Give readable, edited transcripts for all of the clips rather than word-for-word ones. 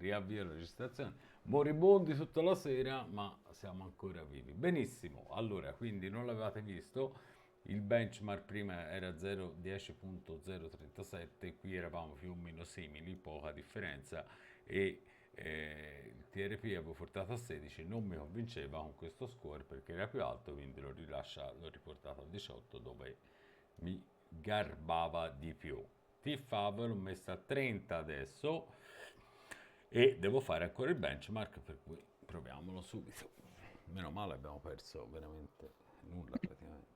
riavvio la registrazione. Moribondi tutta la sera, ma siamo ancora vivi. Benissimo, allora, quindi non l'avevate visto, il benchmark prima era 10.037, qui eravamo più o meno simili, poca differenza, e il TRP avevo portato a 16, non mi convinceva con questo score perché era più alto, quindi l'ho riportato a 18 dove mi garbava di più. T-Fab l'ho messa a 30 adesso e devo fare ancora il benchmark, per cui proviamolo subito. Meno male abbiamo perso veramente nulla praticamente.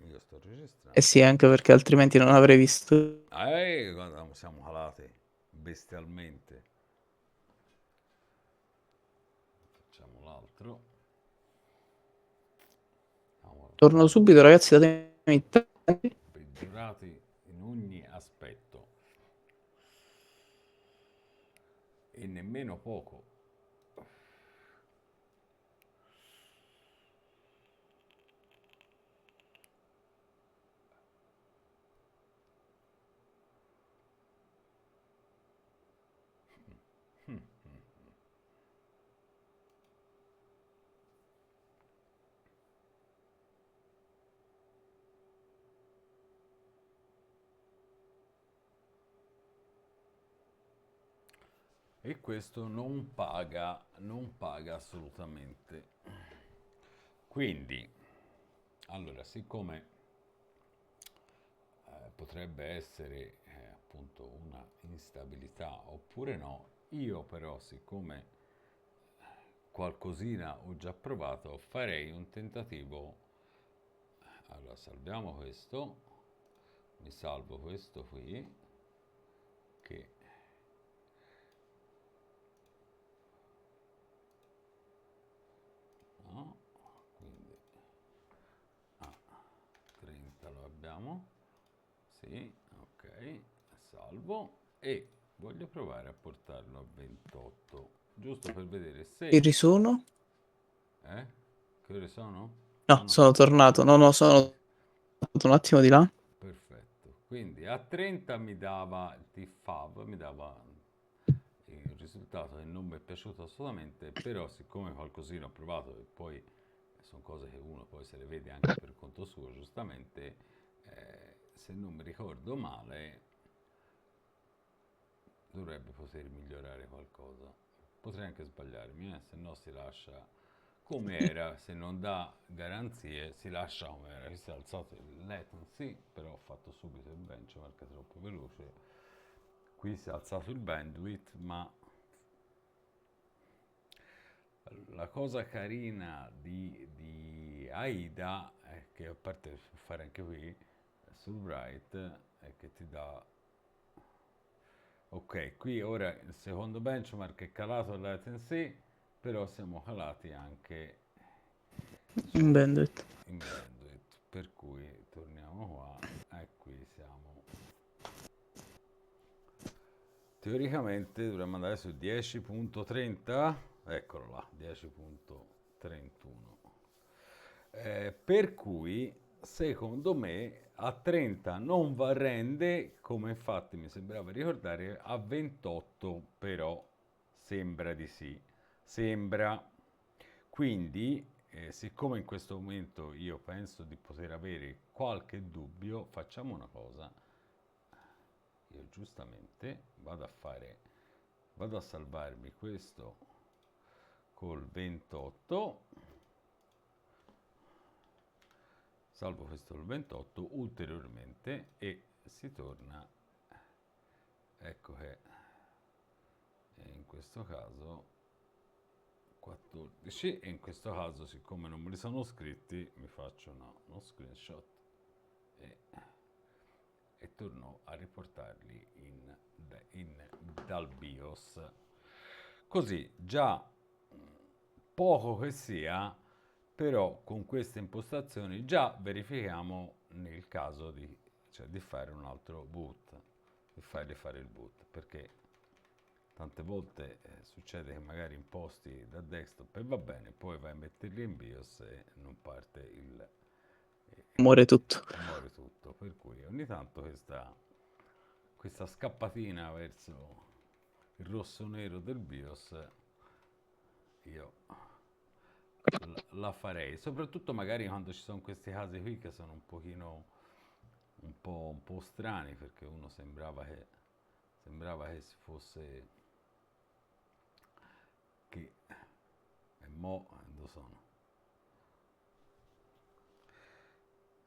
Io sto Eh registrando. sì, anche perché altrimenti non avrei visto. Guarda, siamo calati bestialmente. Facciamo l'altro. Siamo Torno subito, ragazzi, datemi tempo. peggiorati in ogni aspetto e nemmeno poco. E questo non paga assolutamente. Quindi, allora, siccome potrebbe essere appunto una instabilità oppure no, io però siccome qualcosina ho già provato, farei un tentativo. Allora, salviamo questo, mi salvo questo qui, che no, quindi 30 lo abbiamo, sì, ok, salvo e voglio provare a portarlo a 28, giusto per vedere Ci se... risono? Eh? Che ore sono? No, Sono... sono tornato. No, no, sono Ok, tornato un attimo di là. perfetto. Quindi a 30 mi dava il T-Fav, mi dava il risultato che non mi è piaciuto assolutamente, però siccome qualcosina ho provato e poi sono cose che uno poi se le vede anche per conto suo, giustamente, se non mi ricordo male, dovrebbe poter migliorare qualcosa. Potrei anche sbagliarmi, se no si lascia come era, se non dà garanzie si lascia come era. Qui si è alzato il latency, però ho fatto subito il benchmark, è troppo veloce. Qui si è alzato il bandwidth, ma la cosa carina di AIDA è che, a parte fare anche qui sul right, è che ti dà... Ok, qui ora il secondo benchmark è calato il latency, però siamo calati anche In sul, bandwidth. in bandwidth, per cui torniamo qua e qui siamo. Teoricamente dovremmo andare su 10.30, eccolo là, 10.31. Per cui secondo me a 30 non va rende, come infatti mi sembrava ricordare, a 28 però sembra di sì. Sembra. Quindi, siccome in questo momento io penso di poter avere qualche dubbio, facciamo una cosa. Io giustamente vado a salvarmi questo col 28, salvo questo col 28 ulteriormente e si torna, ecco che in questo caso 14 e in questo caso siccome non me li sono scritti mi faccio uno screenshot e, e torno a riportarli dal BIOS. Così già poco che sia, però con queste impostazioni già verifichiamo nel caso di, cioè, di fare un altro boot, di fargli fare il boot, perché tante volte succede che magari imposti da desktop e va bene, poi vai a metterli in BIOS e non parte Muore tutto. muore tutto. Per cui ogni tanto questa scappatina verso il rosso-nero del BIOS, io la farei, soprattutto magari quando ci sono questi casi qui che sono un pochino un po' strani, perché uno sembrava che si fosse che e mo lo sono.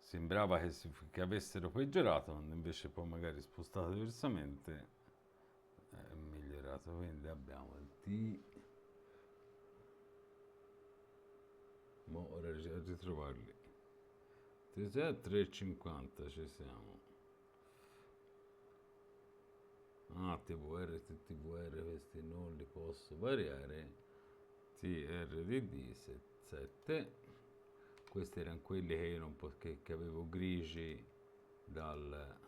Sembrava che avessero peggiorato, quando invece poi magari spostato diversamente è migliorato. Quindi abbiamo il T. Mo ora a ritrovarli. 3,50 ci siamo. Ah, TVR, TVR, questi non li posso variare. TRDD 7. Questi erano quelli che io non che avevo grigi dal,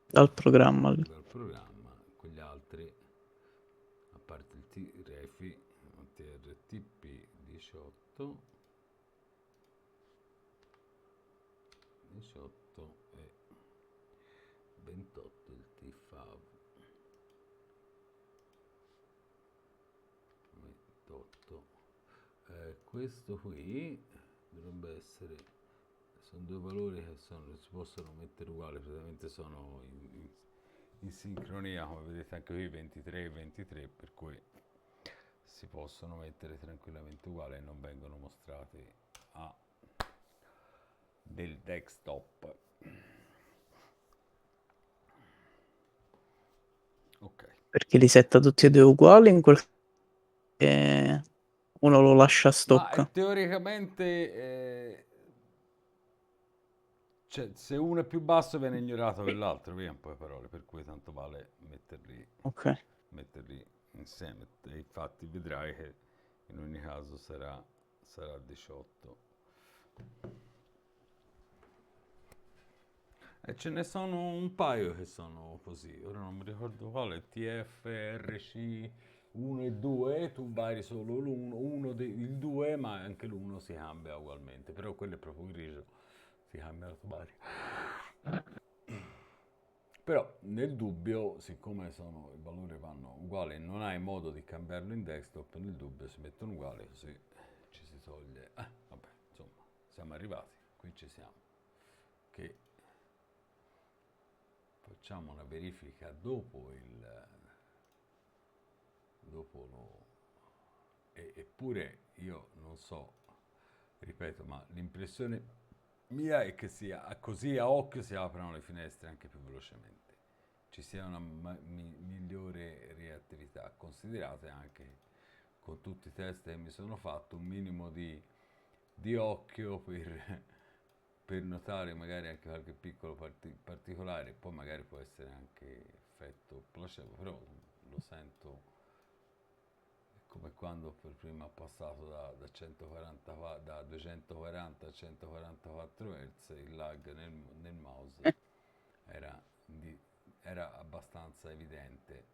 Dal programma. dal programma. Quegli altri, a parte il T-Refi, TRTP 18, 18 e 28 il T-Fav 28. Questo qui dovrebbe essere, sono due valori che si possono mettere uguali, praticamente sono in sincronia, come vedete anche qui 23 e 23, per cui si possono mettere tranquillamente uguali e non vengono mostrati a del desktop. Ok. Perché li setta tutti e due uguali in quel che uno lo lascia a Ma stock. teoricamente, cioè, se uno è più basso viene ignorato quell'altro, via un po' le parole, per cui tanto vale Ok. metterli insieme. E infatti vedrai che in ogni caso sarà 18. E ce ne sono un paio che sono così, ora non mi ricordo quale, TFRC 1 e 2, tu vari solo il 2, ma anche l'1 si cambia ugualmente, però quello è proprio grigio, si cambia automaticamente. Però nel dubbio, siccome i valori vanno uguali e non hai modo di cambiarlo in desktop, nel dubbio si mettono uguali, così ci si toglie. Vabbè, insomma, siamo arrivati, qui ci siamo. Che facciamo una verifica dopo eppure io non so, ripeto, ma l'impressione mia è che così a occhio si aprono le finestre anche più velocemente, ci sia una migliore reattività. Considerate anche, con tutti i test che mi sono fatto, un minimo di occhio per notare magari anche qualche piccolo particolare, poi magari può essere anche effetto placebo, però lo sento come quando per prima ho passato da 240 a 144 Hz, il lag nel mouse era, era abbastanza evidente,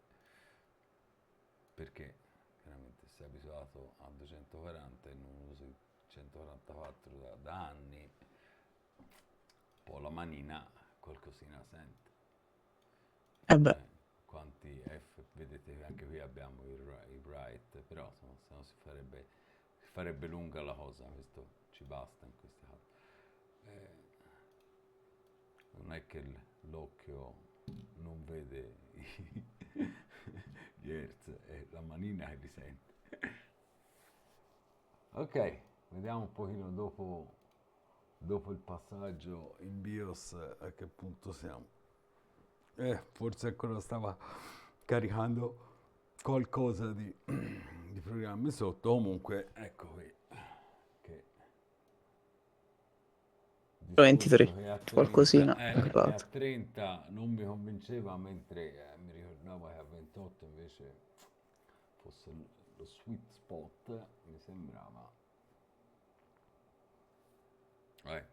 perché chiaramente sei abituato a 240 e non usi 144 da anni, un po' la manina qualcosina sente. E beh, Quanti F, vedete anche qui abbiamo i write, però insomma, se no si farebbe lunga la cosa, questo ci basta in questo caso. Non è che l'occhio non vede gli hertz, è la manina che li sente. Ok, vediamo un pochino dopo il passaggio in BIOS a che punto siamo. Forse ancora stava caricando qualcosa di programmi sotto. Comunque, ecco qui che il discorso 23, che qualcosina. che a 30 non mi convinceva, mentre mi ricordavo che a 28 invece fosse lo sweet spot, mi sembrava.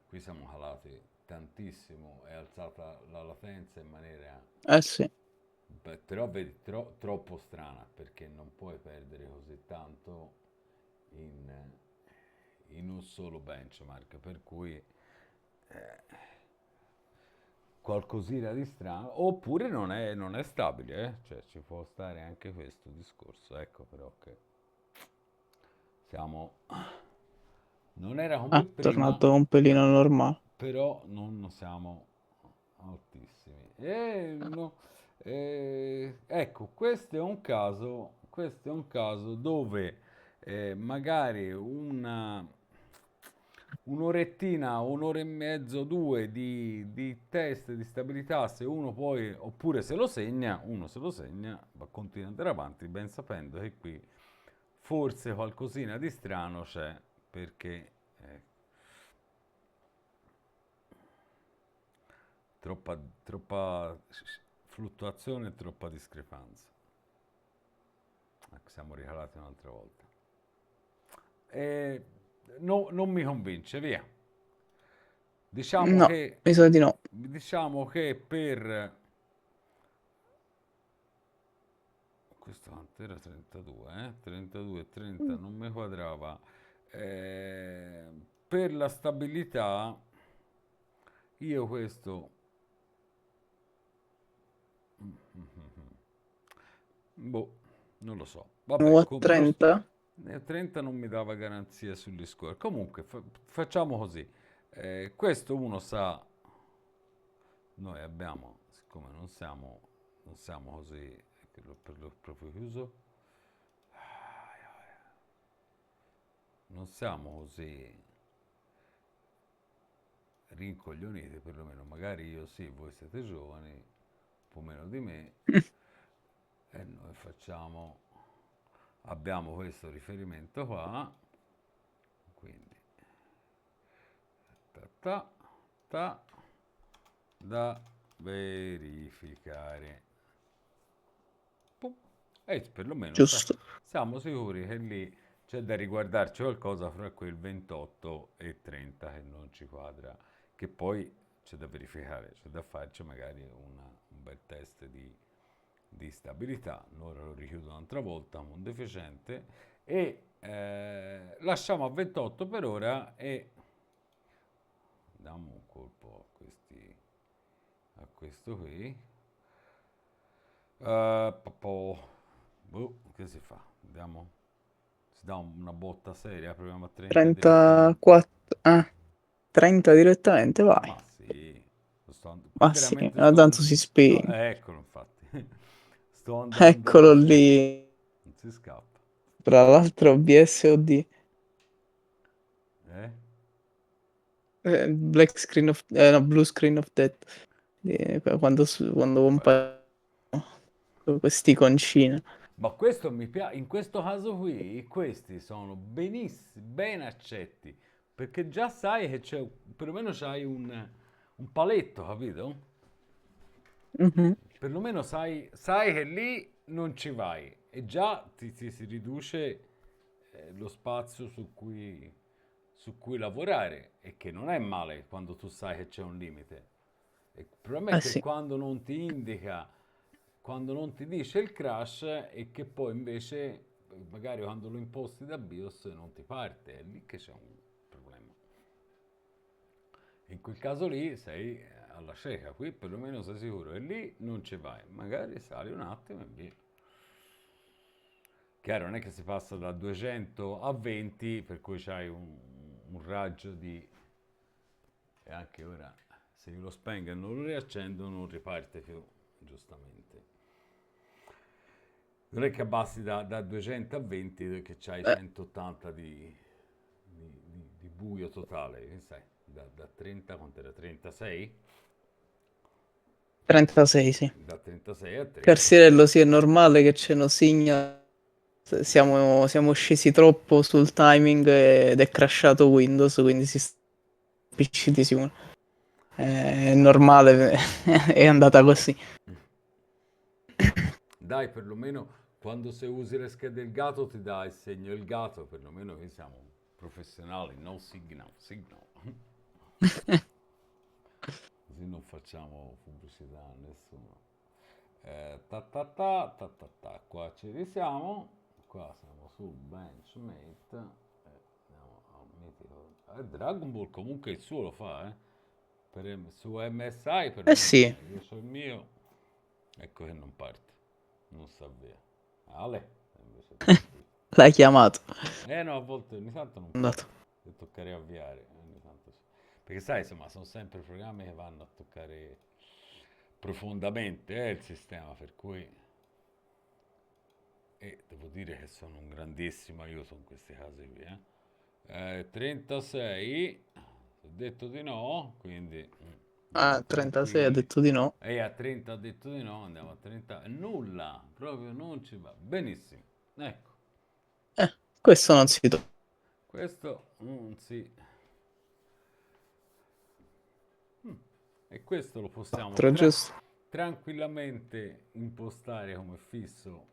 Qui siamo calati tantissimo, è alzata la latenza in maniera. Eh sì. Beh, però vedi, troppo strana, perché non puoi perdere così tanto in, in un solo benchmark, per cui qualcosina di strano, oppure non è stabile, cioè ci può stare anche questo discorso, ecco però che siamo, non era come Ah, prima, tornato un pelino normale. però non siamo altissimi. Ecco, questo è un caso dove magari un'orettina, un'ora e mezzo, due di test di stabilità, se uno poi, oppure se lo segna, uno se lo segna, va continua ad andare avanti, ben sapendo che qui forse qualcosina di strano c'è, perché troppa fluttuazione e troppa discrepanza. Ecco, siamo ricalati un'altra volta. E non mi convince, via. Diciamo No, che, mi sa di no. diciamo che per questo quanto era 32, 32 e 30 non mi quadrava. Eh, per la stabilità, io questo, boh, non lo so. Siamo Vabbè, a con 30? 30 non mi dava garanzia sugli score. Comunque, facciamo così. Questo uno sa, noi abbiamo, siccome non siamo così, che l'ho proprio chiuso, non siamo così rincoglioniti, perlomeno magari io sì, voi siete giovani, un po' meno di me, e noi abbiamo questo riferimento qua, quindi ta, ta, ta, da verificare. Pum. E perlomeno Giusto. siamo sicuri che lì c'è da riguardarci qualcosa fra quel 28 e 30 che non ci quadra, che poi c'è da verificare, c'è da farci magari un bel test di stabilità. Loro lo richiudono un'altra volta, un deficiente, e lasciamo a 28 per ora e diamo un colpo a questo qui. Che si fa? Andiamo, si dà una botta seria, proviamo a 30 direttamente. 34. Ah, 30 direttamente, vai. Ma sì, qui Ma sì, veramente tanto si spegne. eccolo infatti, sto andando Eccolo così, lì. non si scappa. Tra l'altro BSOD. Eh? Black screen of... no, blue screen of death. Quando Beh, compaiono queste iconcine. ma questo mi piace, in questo caso qui, questi sono benissimi, ben accetti, perché già sai che c'è, perlomeno c'hai un paletto, capito? Mhm. Perlomeno sai che lì non ci vai e già ti si riduce lo spazio su cui lavorare e che non è male quando tu sai che c'è un limite. Il problema è Eh che sì, quando non ti indica, quando non ti dice il crash e che poi invece magari quando lo imposti da BIOS non ti parte, è lì che c'è un problema. In quel caso lì sei alla cieca, qui perlomeno sei sicuro e lì non ci vai, magari sali un attimo e via. Chiaro, non è che si passa da 200 a 20, per cui c'hai un raggio di... E anche ora, se io lo spengo e non lo riaccendo, non riparte più, giustamente. Non è che abbassi da 200 a 20 perché c'hai eh, 180 di buio totale, che sai, da 30, quanto era? 36? 36 sì. Da 36 a 30 c'è. Carsirello sì, è normale che ce lo segna. Siamo scesi troppo sul timing ed è crashato Windows, quindi si sta PC di sicuro. È normale, è andata così. Dai, perlomeno quando se usi le schede il gato ti dà il segno il gato, perlomeno qui siamo professionali, no signal, signal. Così non facciamo pubblicità a nessuno. Qua ci risiamo, qua siamo su Benchmate, andiamo a Mythical. Dragon Ball comunque il suo lo fa, eh? su MSI Eh perlomeno, sì, io so il mio, ecco che non parte, non sta via. Ale, invece è tranquillo. l'hai chiamato. No, a volte ogni tanto non È parte, andato. devo toccare avviare, ogni tanto sì. Perché sai, insomma, sono sempre programmi che vanno a toccare profondamente il sistema, per cui devo dire che sono un grandissimo aiuto in questi casi qui. 36, ho detto di no, quindi andiamo Ah, 36 ha tranquilli. detto di no. E a 30 ha detto di no, andiamo a 30. Nulla, proprio non ci va. Benissimo. Ecco, Questo non si tocca, questo non si... E questo lo possiamo giusto? tranquillamente impostare come fisso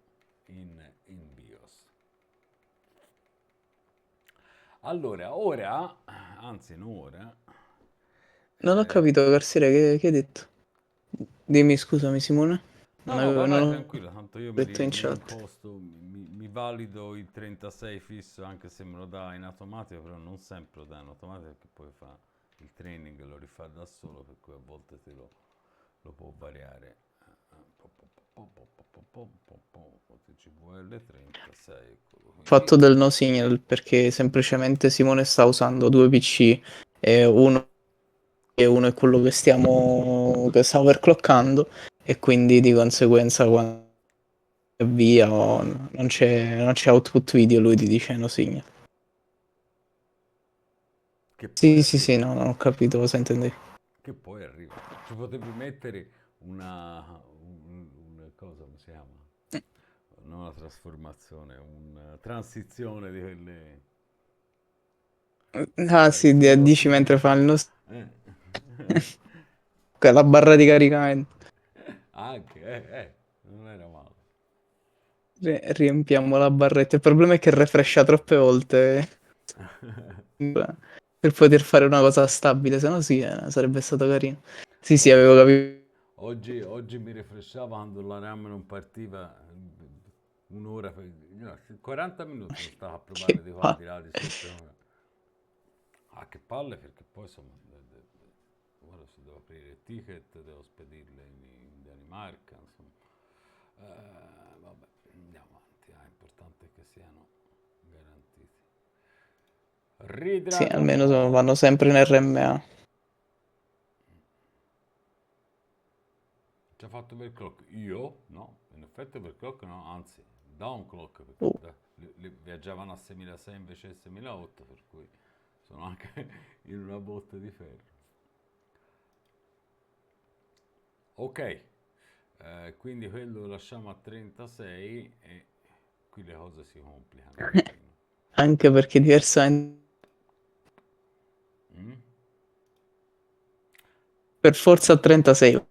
in BIOS. Allora, ora, anzi non ora, Non ho capito, Garcia, che hai detto? Dimmi, scusami, Simone. no, no, vai, Non vai, ho tranquillo, tanto io detto in mi chat. imposto, mi valido il 36 fisso anche se me lo dà in automatico, però non sempre lo dà in automatico perché poi fa il training e lo rifà da solo, per cui a volte lo può variare. TCVL 36, eccolo qui. Fatto del no signal perché semplicemente Simone sta usando due PC e uno è quello che sta overclockando e quindi di conseguenza quando avvia non c'è output video, lui ti dice no signal. Che poi Sì, sì, sì, arriva. no, non ho capito cosa intendi. Che poi arriva. Ci potevi mettere una cosa, come si chiama? Non una trasformazione, una transizione di quelle... Ah Sai, sì, no dici mentre signal. fa il no. Eh. La barra di caricamento. Anche, non era male. Riempiamo la barretta. Il problema è che refrescia troppe volte per poter fare una cosa stabile, se no sì, sarebbe stato carino. Sì, sì, Oh, avevo capito. oggi mi refreshava quando la RAM non partiva un'ora, no, 40 minuti non stavo a provare Che di qua, palle. di là, di sotto. Ah, che palle, perché poi insomma, ora si deve aprire il ticket, devo spedirle in Danimarca, insomma. Vabbè, andiamo avanti, è importante che siano garantiti. Sì, Ridragon almeno Ball. vanno sempre in RMA. Ci ha fatto overclock? Io? No, in effetti overclock no, anzi, downclock, Uh, perché viaggiavano a 6600 invece del 6008, per cui sono anche in una botte di ferro. Ok, quindi quello lo lasciamo a 36 e qui le cose si complicano un pochino. anche perché diversamente Mm? per forza a 36.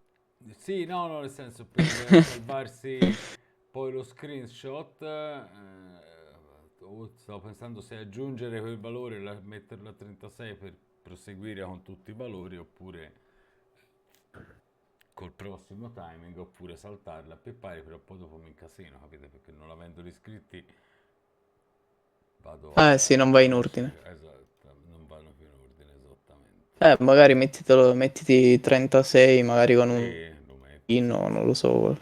Sì, no, no, nel senso per salvarsi poi lo screenshot, stavo pensando se aggiungere quel valore e metterlo a 36 per proseguire con tutti i valori oppure col prossimo timing oppure saltarla a più pari, però poi dopo mi incasino, capite? Perché non avendo iscritti vado Ah sì, non va a in ordine. proseguire, esatto, non vanno più in ordine esattamente. Magari mettiti 36, magari con un Sì, lo metto pin, non lo so.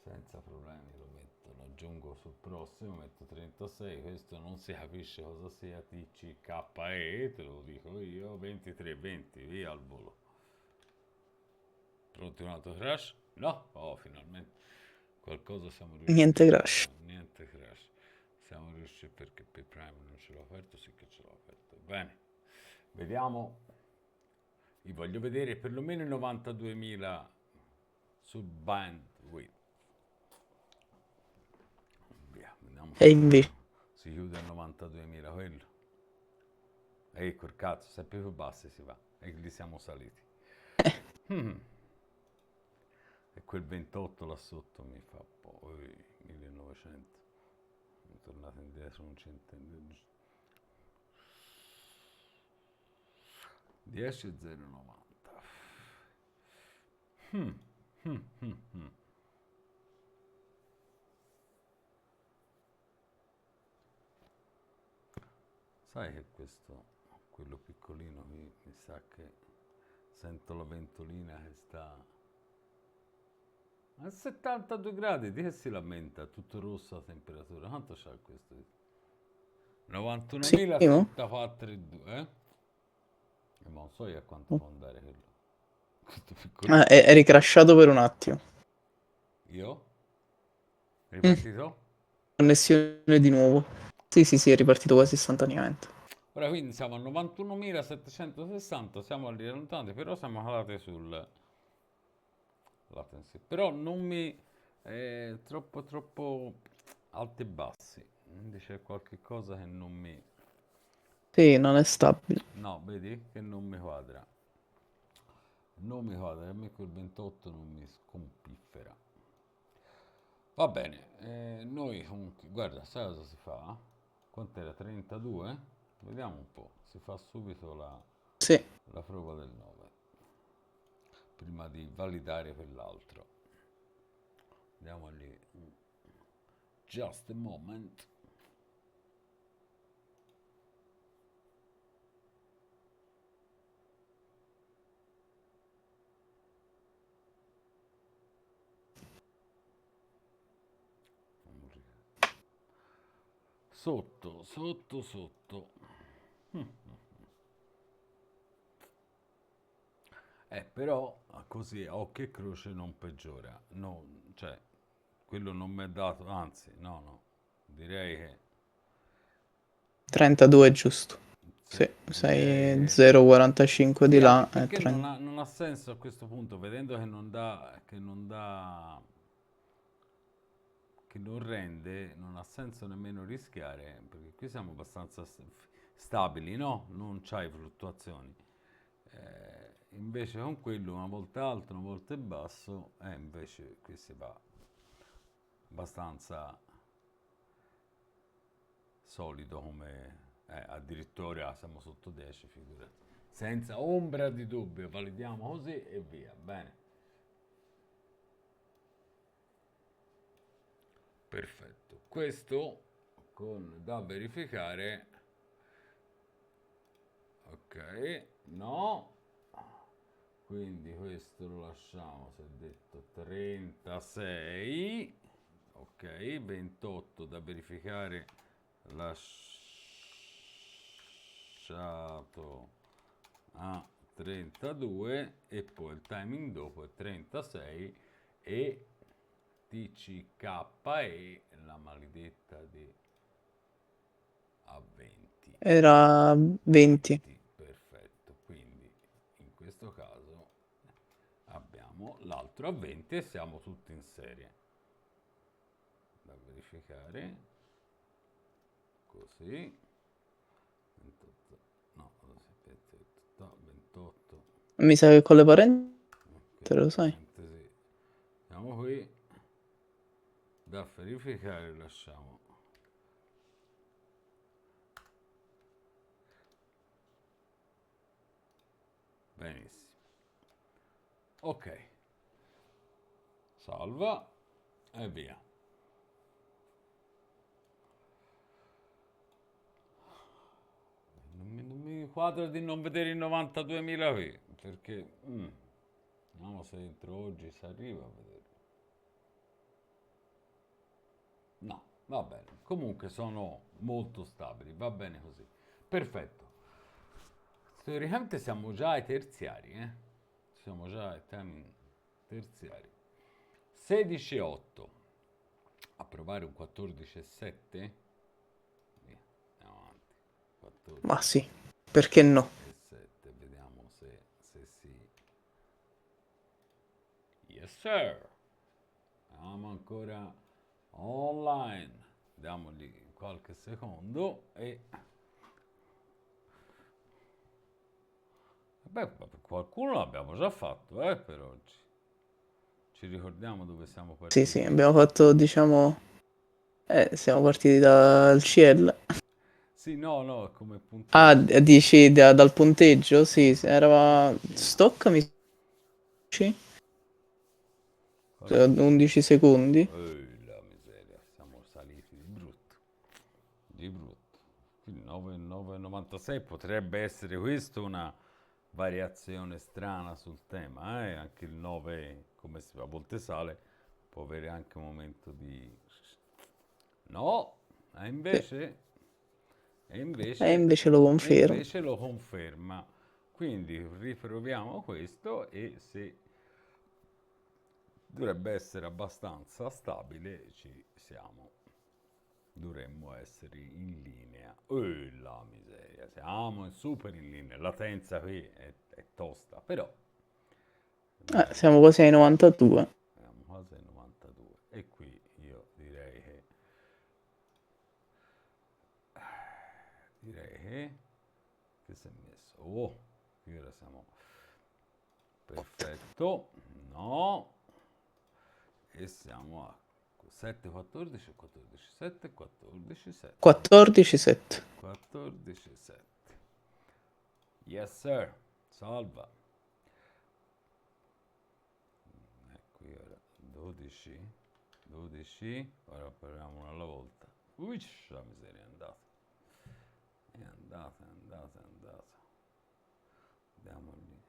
senza problemi, lo metto, lo aggiungo sul prossimo, metto 36, questo non si capisce cosa sia TCKE, te lo dico io, 2320, via al volo. Pronti un altro crash? No? Oh, finalmente qualcosa siamo Niente riusciti a crash. fare, niente crash. Siamo riusciti perché P-Prime non ce l'ho aperto, sì che ce l'ho aperto. Bene, vediamo. Io voglio vedere perlomeno i 92.000 sul bandwidth. Via, vediamo E se invece, si chiude a 92.000 quello. E col cazzo, sempre più bassi si va. E lì siamo saliti. Mm. E quel 28 là sotto mi fa poi 1900. Mi è tornato indietro un centesimo. 10,090. Mm. Mm, mm, mm. Sai che questo, quello piccolino qui, mi sa che Sento la ventolina che sta a 72 gradi. Di che si lamenta? Tutto rosso la temperatura. Quanto c'ha questo? Sì, mo? 91.074,2, eh? E ma non so io a quanto può andare quello. Questo Ah, piccolino. è ricrashato per un attimo. Io? Mm, Ripartito? Connessione di nuovo. Sì, sì, sì, è ripartito quasi istantaneamente. Ora quindi siamo a 91.760, siamo lì allontanati, però siamo calati sul latency. Però non mi... troppo alti e bassi. Quindi c'è qualche cosa che non mi... Sì, non è stabile. No, vedi che non mi quadra. Non mi quadra, a me quel 28 non mi scompiffera. Va bene, noi comunque, guarda, sai cosa si fa? Quant'era? 32? Vediamo un po', si fa subito Sì. la prova del 9, prima di validare quell'altro. Andiamo lì. Just a moment. Sotto. Però così a occhio e croce non peggiora. No, cioè, quello non mi è dato, anzi, no. Direi che 32 è giusto. sì, Sì, direi sei che 0,45 di sì, anche là e perché 30. non ha senso a questo punto, vedendo che non rende, non ha senso nemmeno rischiare, perché qui siamo abbastanza stabili, no? Non c'hai fluttuazioni. Invece con quello una volta alto, una volta basso, invece qui si va abbastanza solido come addirittura siamo sotto 10, figurati. Senza ombra di dubbio, validiamo così e via. Bene. Perfetto. Questo da verificare. Ok, no. Quindi questo lo lasciamo, si è detto 36. Ok, 28 da verificare lasciato a 32 e poi il timing dopo è 36 e TCKE la maledetta di a 20. Era 20. 20, perfetto. Quindi in questo caso abbiamo l'altro a 20 e siamo tutti in serie. Da verificare. Così. 28. No, aspetta, 28. Mi sa che con le parenti, Ok, te lo sai. parentesi. Siamo qui. Da verificare lasciamo. Benissimo. Ok. Salva e via. Non mi quadra di non vedere i 92.000 qui, perché vediamo se entro oggi si arriva a vedere. No, va bene. Comunque sono molto stabili, va bene così. Perfetto. Teoricamente siamo già ai terziari, eh? Siamo già ai temi terziari. 16,8. A provare un 14,7? Via, andiamo avanti. Ma 14 sì, perché no? e 7, vediamo se si... Yes, sir. Siamo ancora online. Diamogli qualche secondo e... Beh, qualcuno l'abbiamo già fatto, per oggi. Ci ricordiamo dove siamo Sì, sì, partiti? abbiamo fatto, diciamo, siamo partiti dal CL. Sì, no, come Ah, punteggio. dici dal punteggio? Sì, sì, era stock, mi dici? Qualche 11 punto. secondi. La miseria, siamo saliti di brutto. Di brutto. Quindi 9,96 potrebbe essere questo variazione strana sul tema, anche il 9, come si fa, a volte sale, può avere anche un momento di... No, e Sì. invece, e E invece, invece lo e confermo. invece lo conferma. Quindi riproviamo questo e se dovrebbe essere abbastanza stabile, ci siamo. Dovremmo essere in linea. La miseria, siamo super in linea. La latenza qui è tosta, però abbiamo, Siamo quasi ai 92. siamo quasi ai 92. E qui io direi che si è messo. Oh, qui ora siamo perfetto. No, e siamo a 7, 14, 14, 7, 14, 7. 14,7. 14, 7. Yes, sir. Salva. Qui ora 12, 12. Ora proviamo una alla volta. Ui, la miseria è andata. È andata, è andata, è andata. Andiamogli.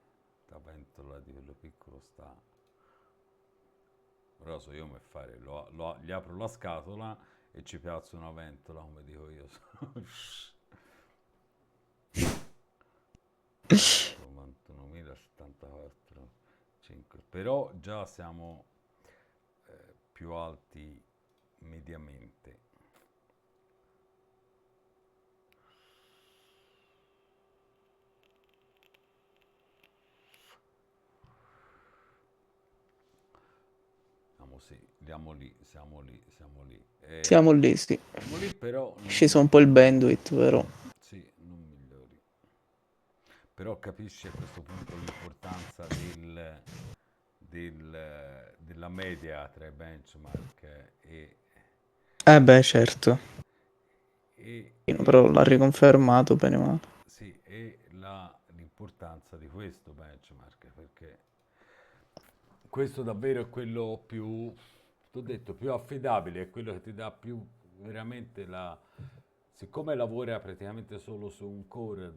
La pentola di quello piccolo sta. Ora so io come fare. Gli apro la scatola e ci piazzo una ventola, come dico io. 91.074, 5. Però già siamo più alti mediamente. Sì, siamo lì, siamo lì, siamo lì. Siamo lì, sì. Siamo lì, però È sceso un po' il bandwidth, però. sì, non migliori. Però capisci a questo punto l'importanza della media tra i benchmark Eh beh, certo. e Però l'ha riconfermato bene o male. sì, l'importanza di questo benchmark, perché questo davvero è quello più, ti ho detto, più affidabile, è quello che ti dà più veramente la... Siccome lavora praticamente solo su un core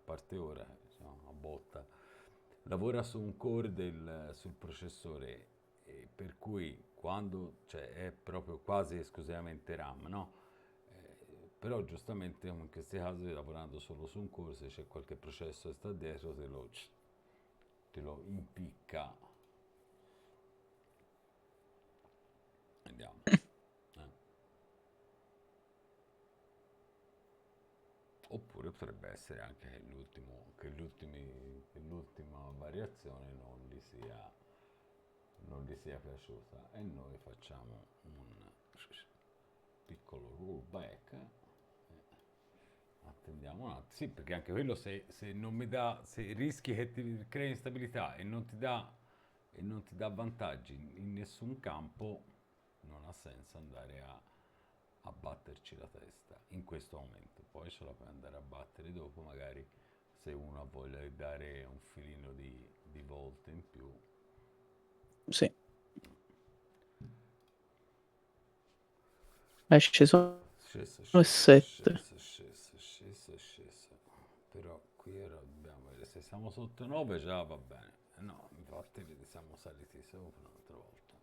parte ora, siamo a botta, lavora su un core sul processore, e per cui quando, cioè, è proprio quasi esclusivamente RAM, no? Però giustamente in questi casi lavorando solo su un core, se c'è qualche processo che sta dietro te lo impicca. Andiamo. Eh. Oppure potrebbe essere anche che l'ultima variazione non gli sia piaciuta e noi facciamo un piccolo rollback. Attendiamo un attimo. Sì, perché anche quello se non mi dà, se rischi che ti crei instabilità e non ti dà vantaggi in nessun campo, non ha senso andare a batterci la testa in questo momento. Poi ce la puoi andare a battere dopo, magari se uno ha voglia di dare un filino di volte in più. Sì. È sceso Sceso, e sceso, 7. sceso, sceso, sceso, sceso. Però qui ora dobbiamo vedere se siamo sotto 9 già va bene. No, infatti vedi siamo saliti sopra un'altra volta.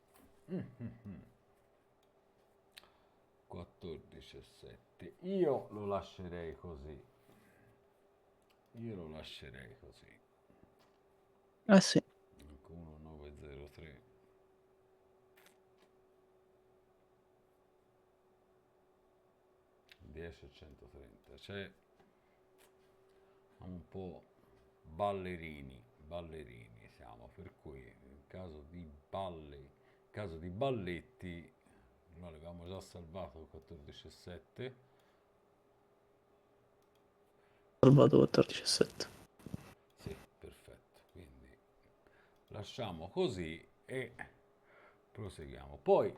14 e 7. Io lo lascerei così. Io lo lascerei così. Eh sì. 1903. 10 e 130. Cioè, siamo un po' ballerini siamo, per cui in caso di balletti, noi l'avevamo già salvato 14 e 7. Salvato 14,7. Sì, perfetto. Quindi lasciamo così e proseguiamo. Poi,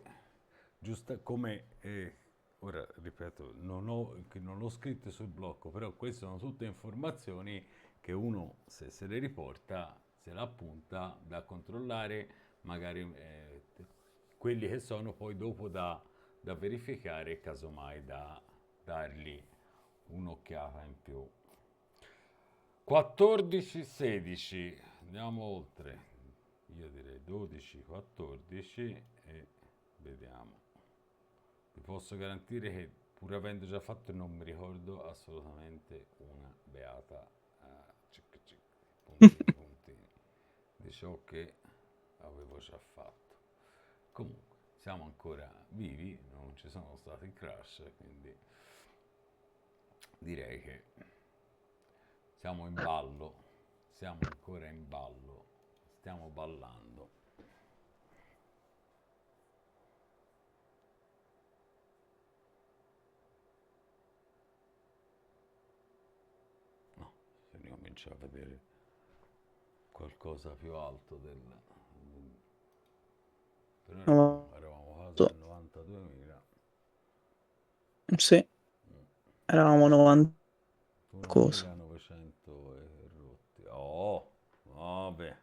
giusto come, ora ripeto, non ho scritte sul blocco, però queste sono tutte informazioni che uno, se se le riporta, se la appunta, da controllare, magari quelli che sono poi dopo da verificare, casomai da dargli un'occhiata in più. 14-16, andiamo oltre. Io direi 12-14 e vediamo. Vi posso garantire che pur avendo già fatto non mi ricordo assolutamente una beata puntini di ciò che avevo già fatto. Comunque, siamo ancora vivi, non ci sono stati crash, quindi direi che siamo in ballo, siamo ancora in ballo, stiamo ballando. No, se ne comincia a vedere qualcosa più alto per ora No, eravamo quasi a so- 92.000. sì, eravamo 90 cosa. 1.900 e rotti. Oh, vabbè,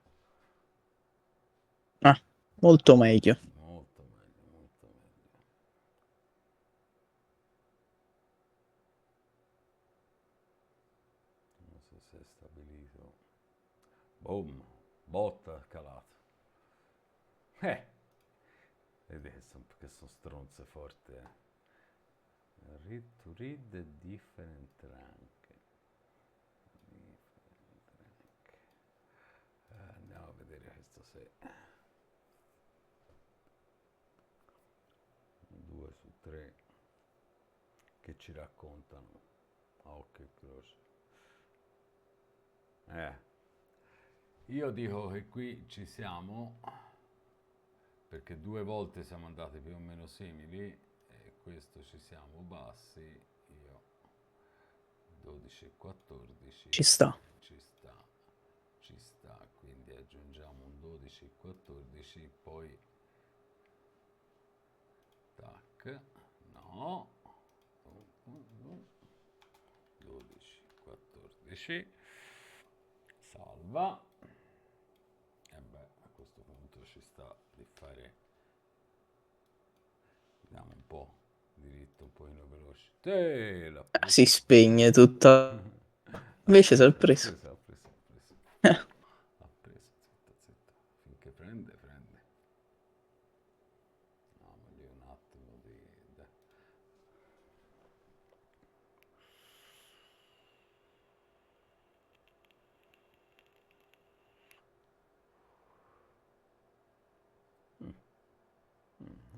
Ah, molto meglio. molto meglio, molto meglio. Non so se è stabilito. Boom, botta calato. Eh, vedi che sono stronze forti, eh. Read to read a different rank. Different rank. Andiamo a vedere questo se 2 su 3 che ci raccontano a occhio e croce. Io dico che qui ci siamo perché 2 volte siamo andati più o meno simili e questo ci siamo bassi. Io 12 e 14 Ci sta. ci sta, quindi aggiungiamo un 12 e 14, poi tac, no, 12, 14, salva, e beh, a questo punto ci sta di fare, vediamo un po' diritto, un pochino veloce, l'ha Si preso, spegne tutta. Invece si è preso. ha preso, ha preso, zitta, zitta, finché prende, prende, no, ma lì un attimo di...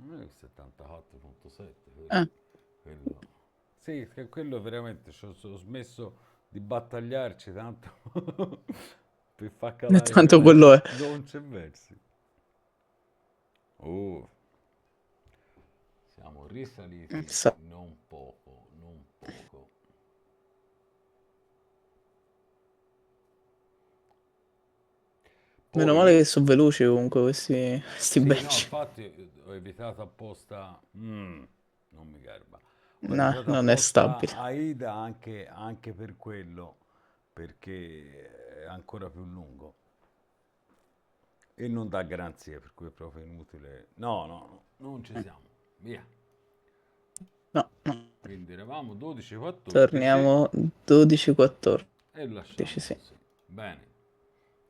Non è 74.7, Eh, quello. Sì, che quello veramente ho smesso di battagliarci tanto per far calare i tanto prezzi. quello è. Non c'è versi. Oh, siamo risaliti non poco, non poco. Meno male Poi, che sono veloci comunque questi sì, no, batch. infatti ho evitato apposta, non mi garba. Ho No, evitato non è apposta stabile. Aida anche per quello, perché è ancora più lungo e non dà garanzie, per cui è proprio inutile. No, no, no, non ci siamo. Via. No, no. Quindi eravamo 12-14 Torniamo 12-14. e lasciamo Sì. così. Bene,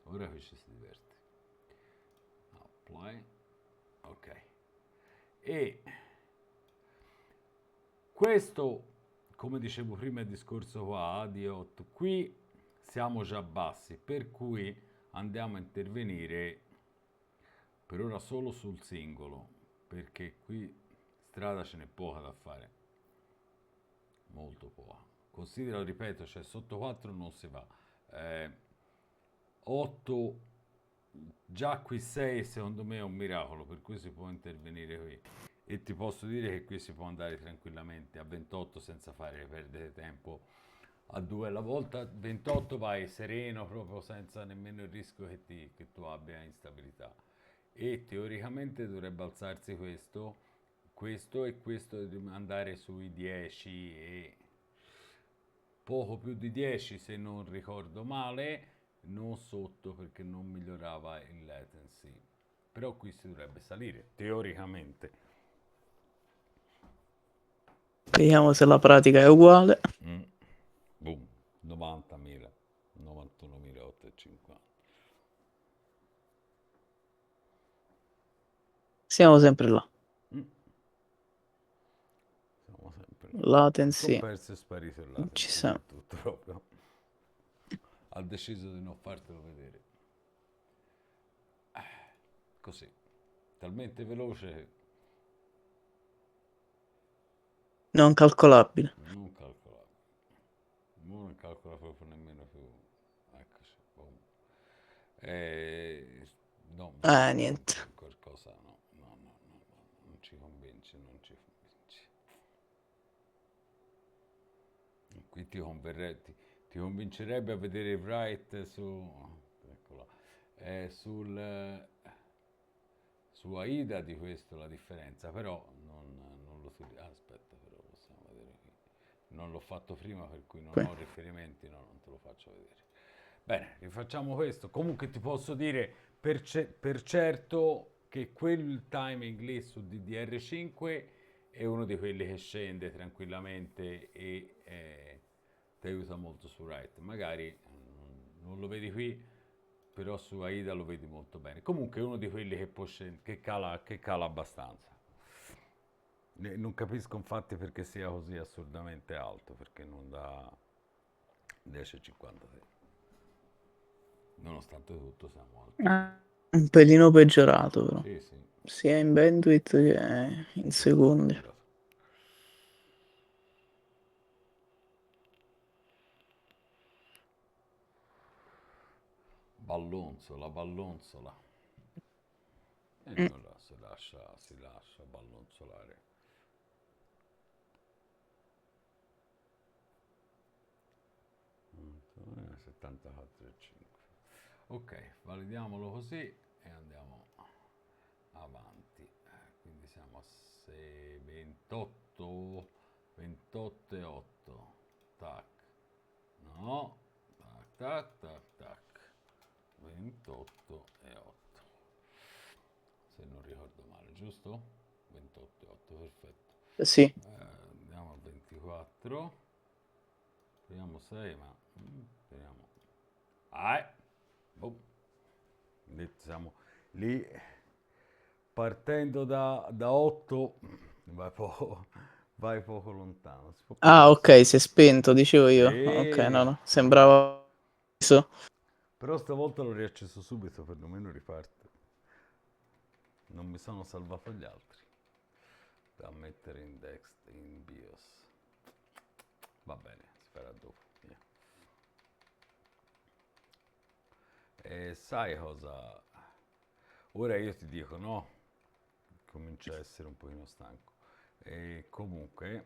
ora qui ci si diverte. Apply. Ok. E questo, come dicevo prima, il discorso qua di 8, qui siamo già bassi, per cui andiamo a intervenire per ora solo sul singolo, perché qui strada ce n'è poca da fare, molto poca. Considera, ripeto, cioè sotto 4 non si va. 8, già qui 6 secondo me è un miracolo, per cui si può intervenire qui. E ti posso dire che qui si può andare tranquillamente a 28 senza fare perdere tempo a 2 alla volta. 28 vai sereno, proprio senza nemmeno il rischio che tu abbia instabilità. E teoricamente dovrebbe alzarsi questo e questo di andare sui 10 e poco più di 10 se non ricordo male, non sotto perché non migliorava il latency. Però qui si dovrebbe salire, teoricamente. Vediamo se la pratica è uguale. Boom, 90.000, 91. Siamo sempre là. Mm. Siamo sempre là. Latency, Scomperso e sparito il ci latency siamo. del tutto proprio. Ha deciso di non fartelo vedere. Così. Talmente veloce che Non calcolabile. non calcola. Non calcola proprio nemmeno più. Eccoci. Boom. No, Niente. qualcosa no. No, no, no, no. Non ci convinci, non ci convinci. Qui ti convincerebbe a vedere Wright eccola, su Aida di questo la differenza, però non lo aspetta, però possiamo vedere qui. Non l'ho fatto prima, per cui non Qui. ho riferimenti, no, non te lo faccio vedere. Bene, rifacciamo questo. Comunque ti posso dire per certo che quel timing lì su DDR5 è uno di quelli che scende tranquillamente e ti aiuta molto su Write. Magari non lo vedi qui, però su Aida lo vedi molto bene. Comunque è uno di quelli che, che cala abbastanza. Non capisco infatti perché sia così assurdamente alto, perché non dà 10,56. Nonostante tutto siamo alti qui. Un pelino peggiorato però. Sì, sì, Sia in bandwidth che in secondi. vero. Ballonzola, ballonzola. E Mm. nulla, si lascia ballonzolare. 74,5. Ok, validiamolo così e andiamo avanti. Quindi siamo a 6, 28, 28 e 8. Tac. No. Tac, tac, tac, tac. 28 e 8. Se non ricordo male, giusto? 28 e 8, perfetto. Sì. Andiamo a 24. Speriamo 6, ma speriamo. Boom. Siamo lì partendo da 8, vai poco lontano. Si può Ah, parlare. ok, si è spento, dicevo io. Ok, no, Sì, no, sembrava... però stavolta l'ho riacceso subito, perlomeno riparte. Non mi sono salvato gli altri da mettere in BIOS. Va bene, si farà dopo. Via. E sai cosa? Ora io ti dico, no? Comincio a essere un pochino stanco. E comunque,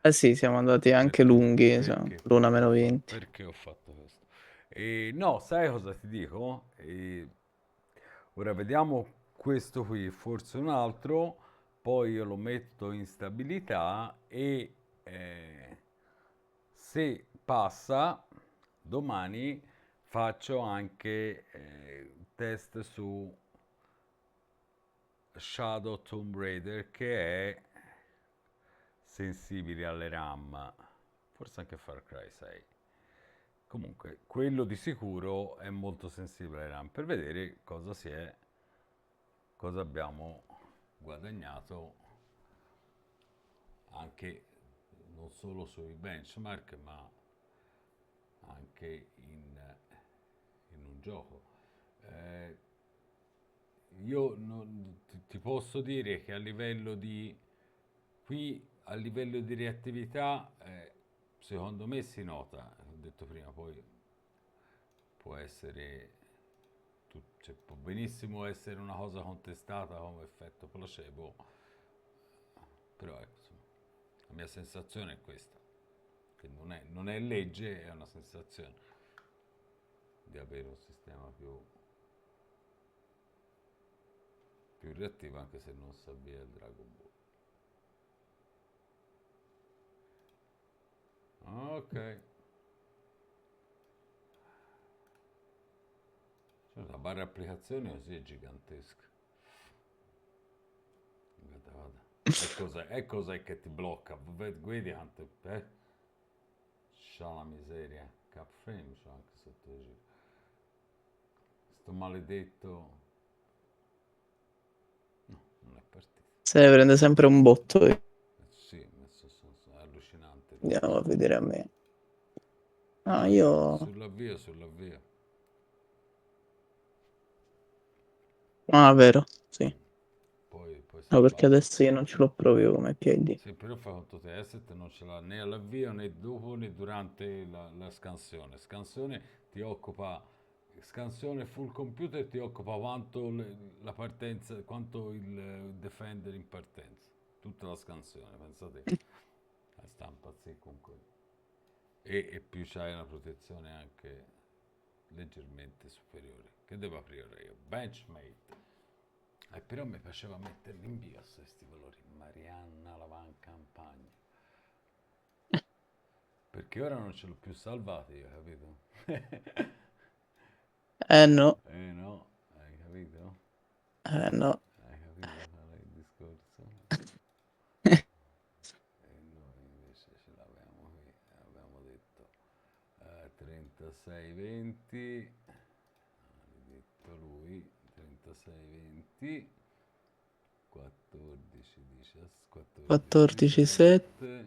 Eh sì, siamo andati anche perché, lunghi, insomma, perché, l'una meno 20. perché ho fatto questo? No, sai cosa ti dico? Ora vediamo questo qui, forse un altro, poi io lo metto in stabilità e se passa, domani faccio anche test su Shadow Tomb Raider che è sensibile alle RAM, forse anche Far Cry 6. Comunque, quello di sicuro è molto sensibile alle RAM per vedere cosa abbiamo guadagnato anche non solo sui benchmark, ma anche in un gioco. Eh, io ti posso dire che a livello di qui a livello di reattività secondo me si nota, ho detto prima, poi può essere cioè, può benissimo essere una cosa contestata come effetto placebo, però ecco, insomma, la mia sensazione è questa, che non è legge, è una sensazione di avere un sistema più reattivo anche se non si avvia il Dragon Ball. Ok, cioè, la barra applicazione così è gigantesca. Guarda, guarda. E cos'è che ti blocca? Vedi quante... C'ha la miseria. Capframe c'ho anche sotto il giro. Sto maledetto... non è partito. Se ne prende sempre un botto. Sì, è allucinante. Andiamo a vedere a me. Ah, Vai, io... sull'avvio, sull'avvio. Ah, vero, sì. Poi si No, perché abbassa. adesso io non ce l'ho proprio come piedi. Sì, però fa conto te, asset non ce l'ha né all'avvio né dopo né durante la scansione. Scansione full computer ti occupa quanto la partenza, quanto il defender in partenza. Tutta la scansione, pensate. La stampa, sì, comunque. E più c'hai una protezione anche leggermente superiore. Che devo aprire io? Benchmate. Però mi piaceva metterli in BIOS questi valori. Marianna Lavan Campagna. Perché ora non ce l'ho più salvati, io, capito? Eh no, No, hai capito? no. Hai capito qual è il discorso? E noi invece ce l'avevamo qui, abbiamo detto 36-20, ha detto lui, 36-20, 14, 7, 14-17,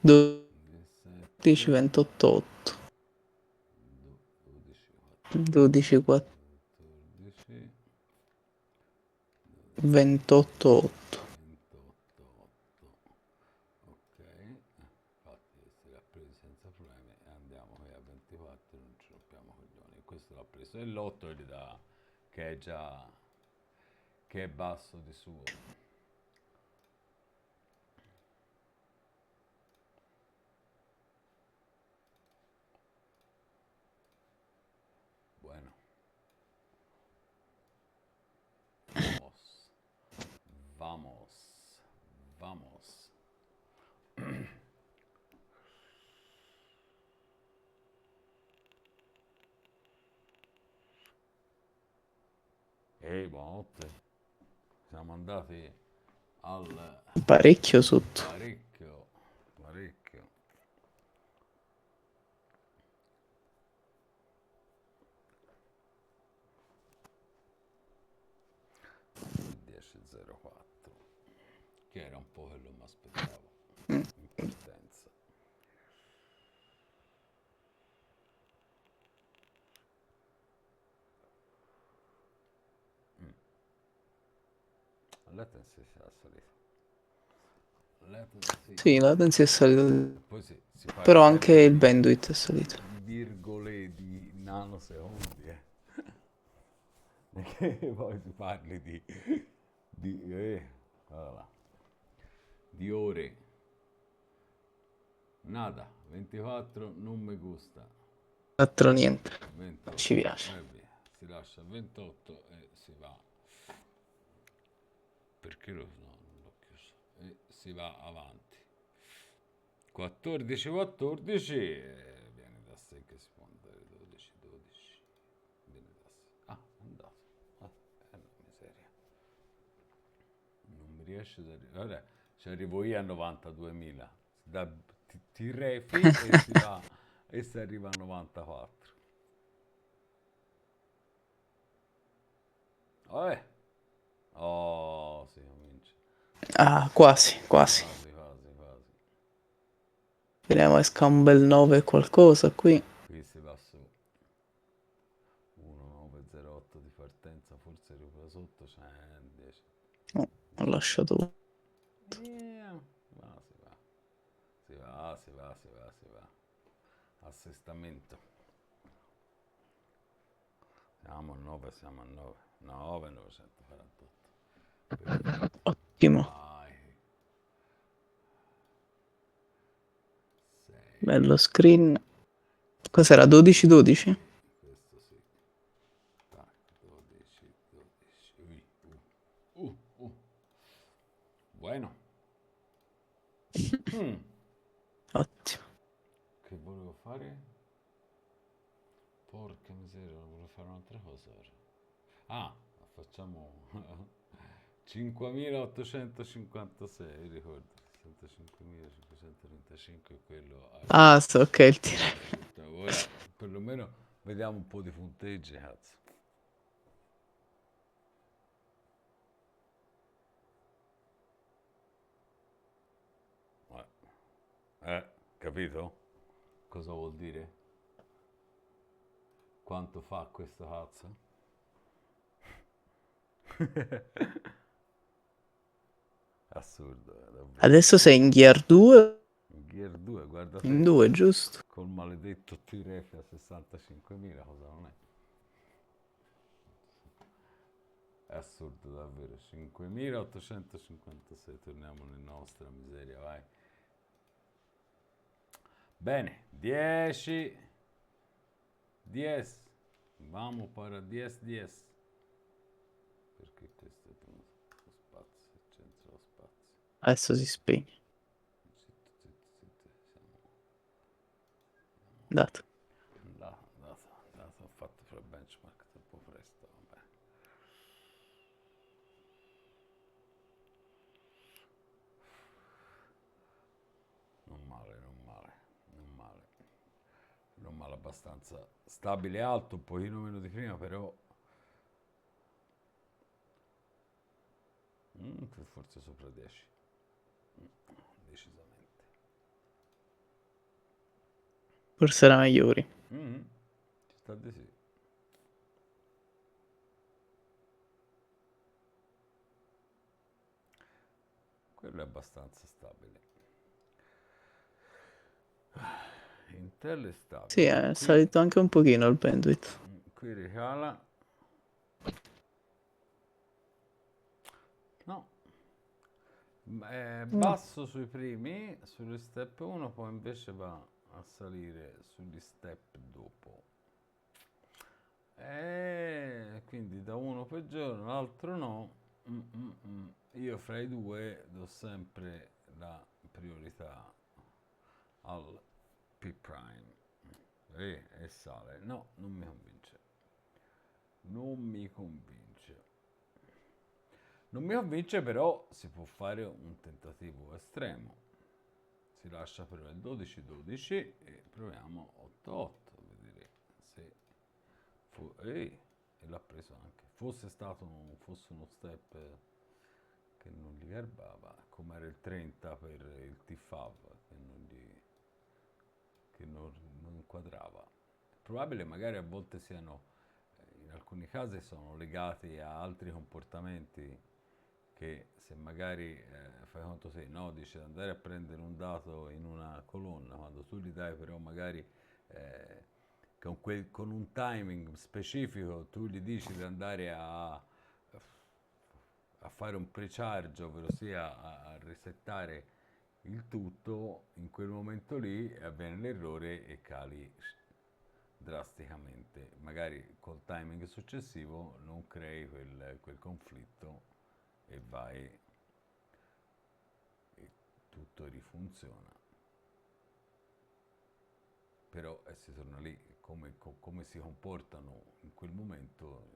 12, 17, 28, 8. 12, 12, 4, 14, 28, 8. 28, 8. Ok, infatti questi li ha presi senza problemi e andiamo qui a 24, non ci rompiamo coglioni. Questo l'ha preso e l'8 gli dà che è già che è basso di suo. Bueno, vamos, vamos, vamos. Ehi, buonanotte. Siamo andati al Parecchio sotto. parecchio, parecchio. 10.04, che era un po' quello che mi aspettavo Mm. in partenza. Latency è salito. Latency Sì, la latency è salita. poi si parla Però anche sempre il bandwidth è salito. di virgole di nanosecondi, eh. Perché poi si parli di voilà, di ore. Nada, 24 non mi gusta. Altro niente. Ci 28 piace. e via. Si lascia 28 e si va. Perché no, non l'ho chiuso. E si va avanti. 14, 14 viene da sé che si può andare 12, 12. Viene da sé. Ah, è andato. Ah, è una miseria. Non mi riesce ad arrivare. Vabbè, ci arrivo io a 92.000. Ti refi e si va e si arriva a 94. Vabbè. Oh, si comincia. Ah, quasi, quasi. Quasi, quasi, quasi. Speriamo esca un bel 9 e qualcosa qui. Qui si va su 1908 di partenza, forse recupera sotto, c'è 10. Oh, ho lasciato. Yeah. Ma si va, si va, si va, si va, si va. Assestamento. Siamo a 9, siamo a 9. 9, 948. Perfetto. Ottimo. Vai. 6. Bello screen. Cos'era? 12-12? Questo sì. Tac, 12, 12. Ui, uh. Bueno. Mm. Ottimo. Che volevo fare? Porca miseria, volevo fare un'altra cosa ora. Ah, facciamo 5.856, ricordo. 65.535, quello Ah, so, ok, il tiro. ora perlomeno vediamo un po' di punteggi, cazzo. Capito? Cosa vuol dire? Quanto fa questa cazzo? Assurdo, davvero. Adesso sei in Gear 2, Gear 2, guarda in te, 2, giusto? col maledetto T-Ref a 65.000, cosa non è? È assurdo davvero, 5.856, torniamo nella nostra miseria, vai. Bene, 10, 10, vamo para 10, 10. Perché questo è lo spazio, centro lo spazio. Adesso si spegne. Zitto, zitto, zitto, Dato. Dato, ho fatto fra benchmark troppo presto, vabbè. Non male, non male, non male. Non male, abbastanza stabile e alto, un pochino meno di prima, però forse sopra 10. Decisamente. Forse era migliori. Ci sta di sì. Quello è abbastanza stabile. Intel è Sì, stabile. è salito anche un pochino il bandwidth. Qui ricala. No. È No. basso sui primi, sugli step 1, poi invece va a salire sugli step dopo. E quindi da uno peggiore, l'altro no. Io fra i due do sempre la priorità al P prime. E sale. No, non mi convince. Non mi convince. Non mi convince, però si può fare un tentativo estremo. Si lascia però il 12-12 e proviamo 8-8 a vedere se e l'ha preso anche. Fosse uno step che non gli garbava, come era il 30 per il T-Fav che non inquadrava. È probabile magari a volte siano, in alcuni casi sono legati a altri comportamenti che se magari fai conto se no, dice andare a prendere un dato in una colonna, quando tu gli dai però magari con un timing specifico tu gli dici di andare a fare un precharge, ovvero sia a resettare il tutto, in quel momento lì avviene l'errore e cali drasticamente. Magari col timing successivo non crei quel conflitto e vai e tutto rifunziona. Però si torna lì, come si comportano in quel momento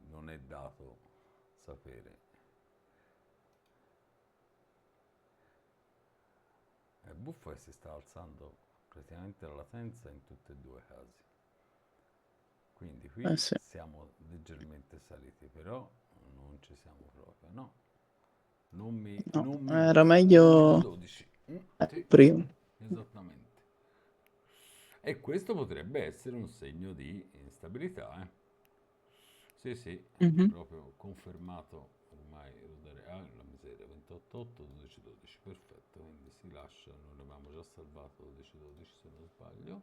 non è dato sapere. È buffo e si sta alzando praticamente la latenza in tutti e due i casi. Quindi qui Sì. siamo leggermente saliti, però non ci siamo proprio, no. Non mi No, era gusta. meglio 12. Sì, prima. esattamente. E questo potrebbe essere un segno di instabilità, eh? Sì, sì, Mhm. proprio confermato ormai la miseria 28-8, 12-12, perfetto, quindi si lascia, non avevamo già salvato 12-12 se non sbaglio.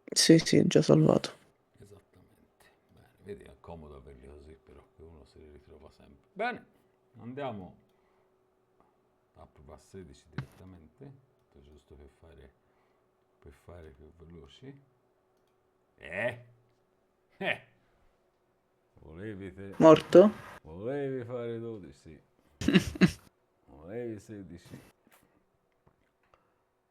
Sì, sì, già salvato. Esattamente, bene, vedi, è comodo averli così però, che uno se li ritrova sempre. Bene, andiamo a provare 16 direttamente, giusto per fare più veloci. Eh? Eh! Volevi te... Morto? Volevi fare 12, volevi 16.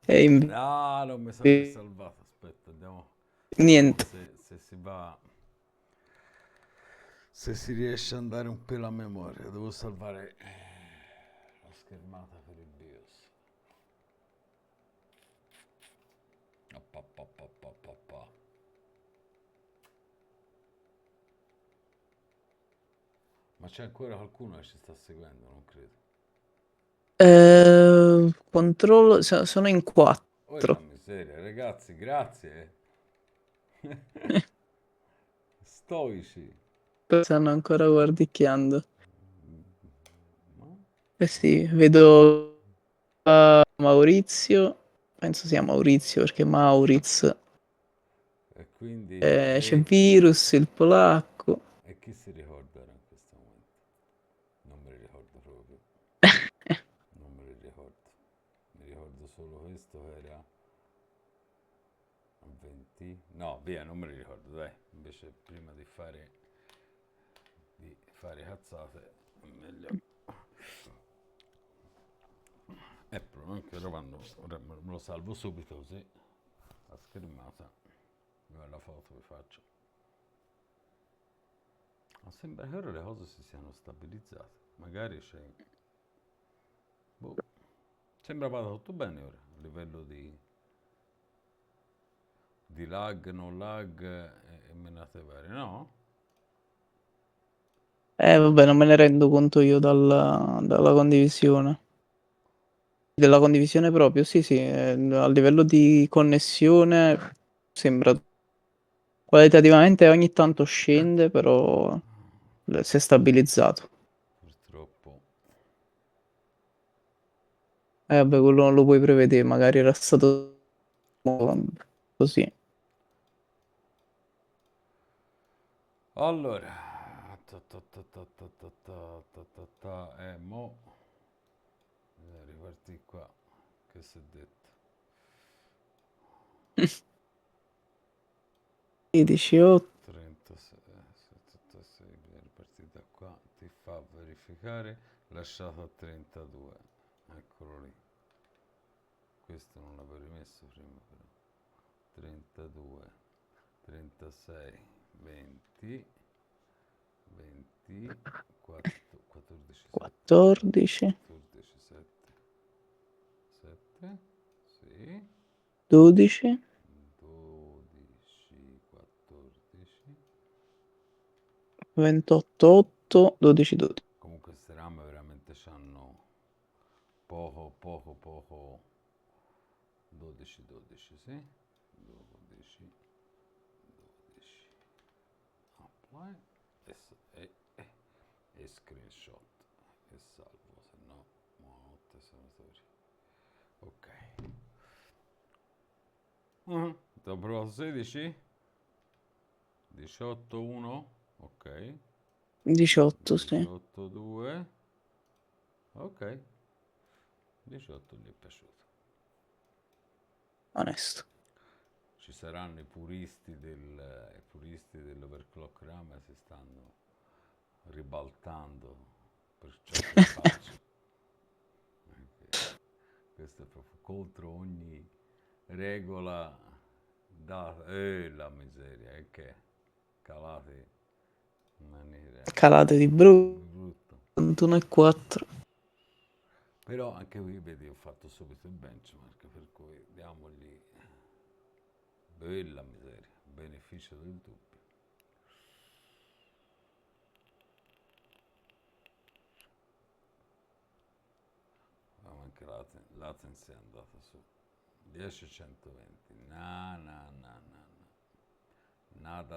E No, non mi sa risalvato. Aspetta, vediamo niente. se si va. Se si riesce ad andare un pelo a memoria. Devo salvare la schermata per il BIOS. Appa. Ma c'è ancora qualcuno che ci sta seguendo? Non credo. Controllo, sono in 4. Poi la miseria, ragazzi, grazie. Stoici. Stanno ancora guardicchiando. No? Eh sì, vedo Maurizio, penso sia Maurizio perché Mauriz, E quindi, c'è Virus, il polacco. e chi si ricorda ora in questo momento? Non me li ricordo proprio. Non me li ricordo. Mi ricordo solo questo che era a 20. No, via, non me li ricordo, dai. Invece prima di fare cazzate è meglio. Però anche ora me lo salvo subito così la schermata. La foto vi faccio. Ma sembra che ora le cose si siano stabilizzate. Magari c'è. Boh. Sembra vada tutto bene ora a livello di lag, non lag e menate varie, no? Vabbè, non me ne rendo conto io dalla condivisione. Della condivisione proprio, sì, sì, a livello di connessione sembra qualitativamente ogni tanto scende, però si è stabilizzato. Purtroppo. Vabbè, quello non lo puoi prevedere, magari era stato così. Allora, mo ripartì qua. Che si è detto? 16, 8. 36, 76, bisogna ripartire da qua, ti fa verificare, lasciato a 32, eccolo lì, questo non l'avevo rimesso prima però, 32, 36, 20, 20, 14, 7, 14, 14, 7, 7, sì, 12, 12, 14. 28, 8, 12, 12. Comunque queste RAM veramente hanno poco 12, 12, sì, 12, 12, apply e screenshot e salvo, se no buonanotte senatori. Ok. Ti ho provato 16, 18, 1, ok, 18, sì, 18, 2, ok, 18 gli è piaciuto. onesto. Ci saranno i puristi dell'overclock RAM si stanno ribaltando per ciò che faccio. Perché questo è proprio contro ogni regola data. La miseria, è che calate in maniera Calate di brutta. 21,4. Però anche qui vedi ho fatto subito il benchmark, per cui diamogli bella miseria, beneficio del dubbio. Ma anche latency è andata su 10-120, nada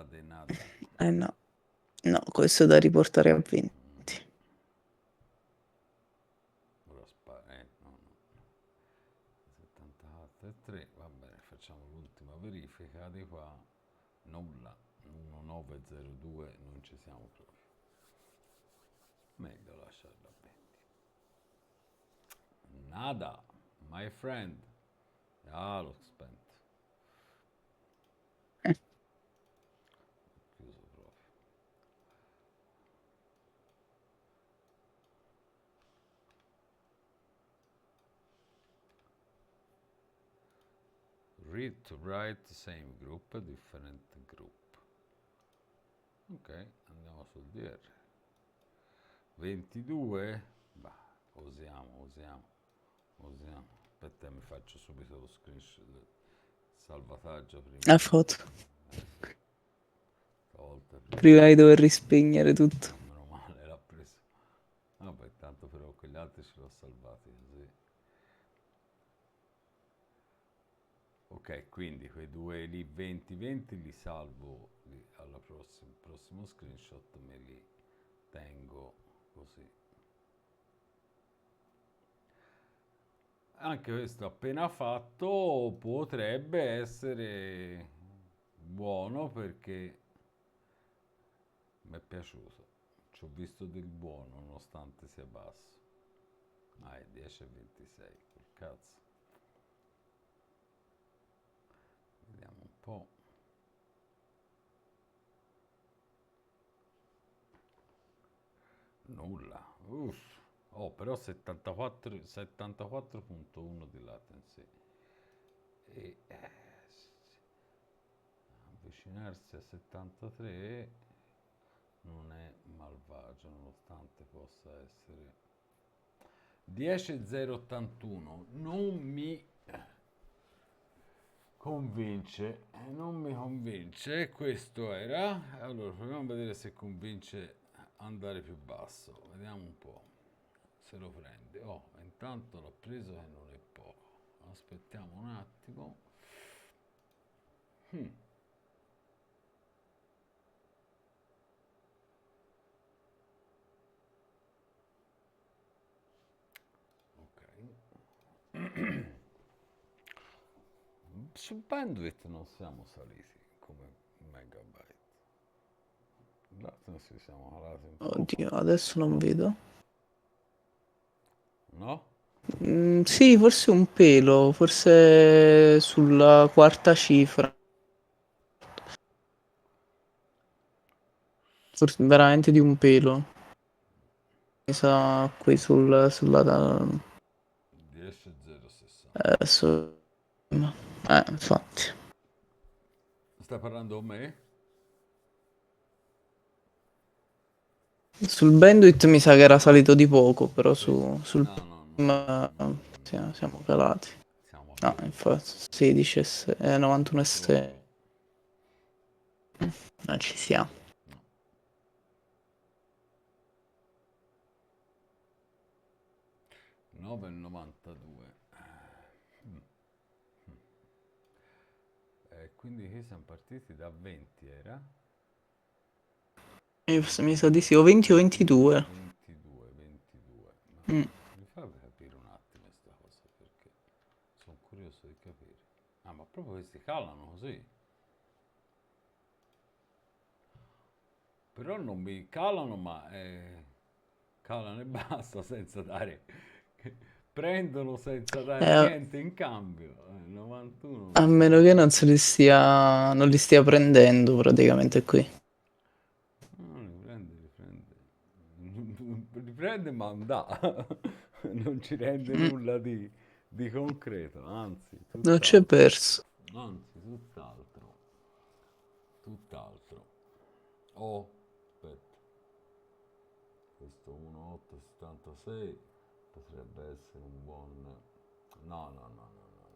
de nada. Eh no, no, questo è da riportare a 20. Ora no. 74,3, va bene, facciamo l'ultima verifica di qua, nulla, 1902 non ci siamo proprio, meglio lasciarla a 20. Nada, my friend, l'ho spento, chiuso proprio. Read to write, same group, different group. Ok, andiamo sul DR. 22? Bah, osiamo. Aspetta, mi faccio subito lo screenshot del salvataggio prima La di. foto. Stavolta Prima prima. di dover rispegnere tutto. Meno male l'ha preso. Vabbè, tanto però quegli altri ce l'ho salvati così. Ok, quindi quei due lì 20-20 li salvo alla prossimo screenshot, me li tengo così. Anche questo appena fatto potrebbe essere buono perché mi è piaciuto. Ci ho visto del buono nonostante sia basso. Ah, è 10,26, col cazzo. Vediamo un po'. Nulla. Uff. Oh, però 74,1 di latency. E avvicinarsi a 73 non è malvagio, nonostante possa essere 10,081. Non mi convince, non mi convince. Questo era. Allora, proviamo a vedere se convince andare più basso. Vediamo un po' se lo prende. Oh, intanto l'ho preso e non è poco. Aspettiamo un attimo. Hmm, ok. Su bandwidth non siamo saliti come megabyte. Latency siamo calati un poco. Oddio, adesso non vedo. No? Sì, forse un pelo, forse sulla quarta cifra. Forse veramente di un pelo. Mi sa qui sulla 10,060. adesso. Infatti. Stai parlando con me? Sul bandwidth mi sa che era salito di poco, però Sì. sul No, no, no, no, no, ma no, no, no, no, siamo no. calati. Siamo No, fermi. infatti 16 91 e 6. Oh, Non ci siamo. no. 9,92. Quindi qui siamo partiti da 20, era? Mi sa di sì, o 20 o 22. 22, 22. Ma Mm. mi fa capire un attimo questa cosa perché sono curioso di capire. Ah, ma proprio questi calano così. Però non mi calano, ma calano e basta senza dare. Prendono senza dare Eh, niente in cambio. 91 a mi meno che sembra. non li stia prendendo praticamente qui. No, riprende ma andà. Non ci rende Mm. nulla di concreto, anzi, Non c'è tutt'altro. perso. Anzi, tutt'altro. Tutt'altro. Oh, aspetta, questo 1,876 potrebbe essere un buon. No, no, no, no, no,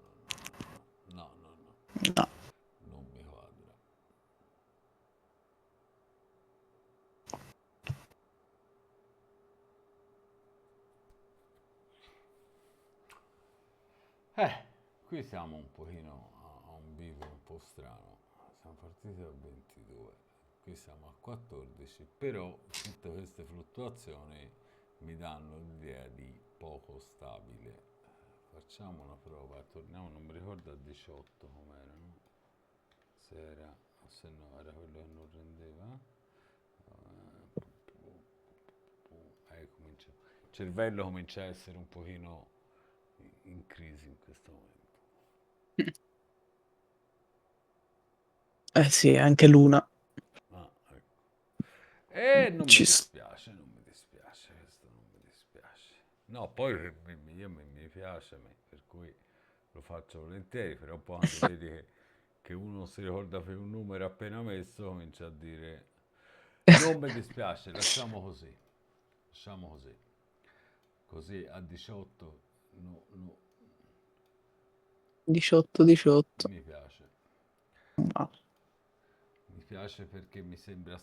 no, no, no, no, no, No. non mi quadra. Qui siamo un pochino a un bivio un po' strano. Siamo partiti a 22, qui siamo a 14, però tutte queste fluttuazioni mi danno l'idea di poco stabile. Facciamo una prova, torniamo, non mi ricordo a 18 com'era, no? Se era, o se no era quello che non rendeva. Comincia, il cervello comincia a essere un pochino in crisi in questo momento. Eh sì, anche l'una. Ah, ecco. E non mi Ci sta. dispiace, non mi dispiace, questo non mi dispiace. No, poi mi piace a me, per cui lo faccio volentieri, però poi quando vedi che uno si ricorda per un numero appena messo, comincia a dire non mi dispiace, lasciamo così, lasciamo così. Così a 18 no, no, 18-18. mi piace. Ah, Mi piace perché mi sembra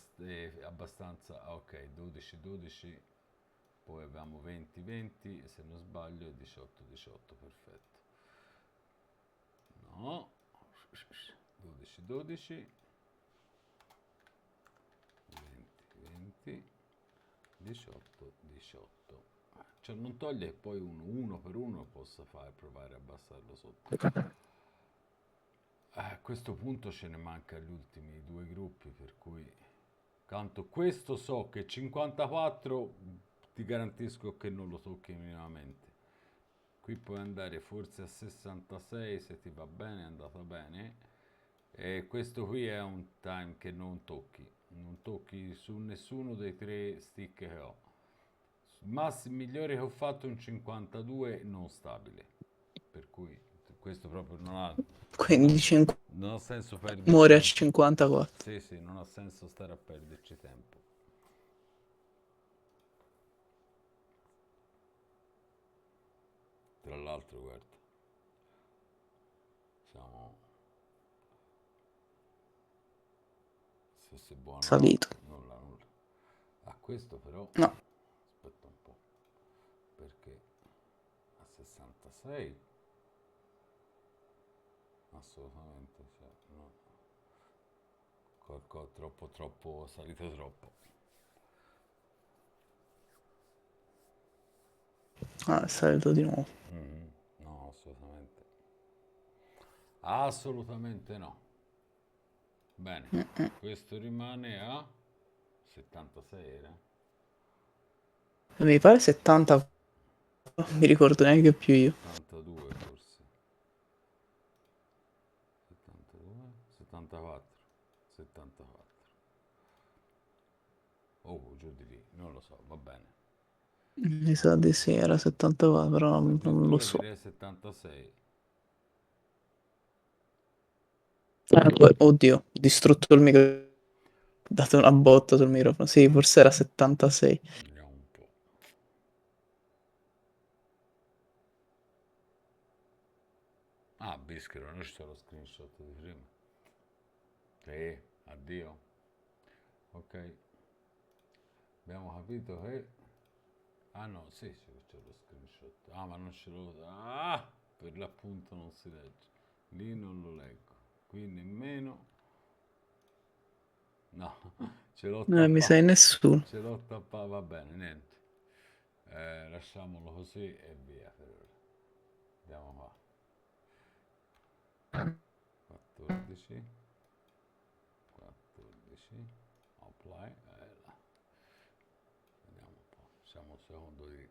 abbastanza. Ah, ok, 12-12, poi abbiamo 20-20, e se non sbaglio è 18-18, perfetto. No, 12, 12, 20, 20, 18, 18. Cioè non toglie che poi uno per uno possa fare, provare a abbassarlo sotto. A questo punto ce ne manca gli ultimi due gruppi, per cui tanto questo so che 54 ti garantisco che non lo tocchi minimamente. Qui puoi andare forse a 66 se ti va bene, è andata bene. E questo qui è un time che non tocchi, non tocchi su nessuno dei tre stick che ho. Il massimo migliore che ho fatto è un 52 non stabile, per cui questo proprio Quindi non ha senso muore a perderci. 54. Sì, sì, non ha senso stare a perderci tempo. Tra l'altro, guarda, siamo... Se sei buono no, Salito. nulla, nulla. A questo però, No, aspetta un po', perché a 66 assolutamente, cioè, no, qualcosa troppo, salite troppo. è salito di nuovo. Mhm. No, assolutamente. Assolutamente no. Bene, questo rimane a 76 era? Mi pare 70, non mi ricordo neanche più io. 72 forse. 72, 74. 74. Oh, giù di lì, non lo so, va bene. Mi sa di sì, era 74, però non lo Addirittura so. direi 76. Oddio, ho distrutto il microfono. Ho dato una botta sul microfono. Sì, forse era 76. Vediamo un po'. Ah, Bischero, non c'è lo screenshot di prima. Sì, addio. Ok, abbiamo capito che... Ah no, sì, sì, c'è lo screenshot. Ah, ma non ce l'ho... Ah, per l'appunto non si legge. Lì non lo leggo. Qui nemmeno... No, ce l'ho Mi sa di tappato. nessuno. Ce l'ho tappato, va bene, niente. Lasciamolo così e via per ora. Andiamo qua. 14, 14, apply, là. Vediamo un po', siamo al secondo di...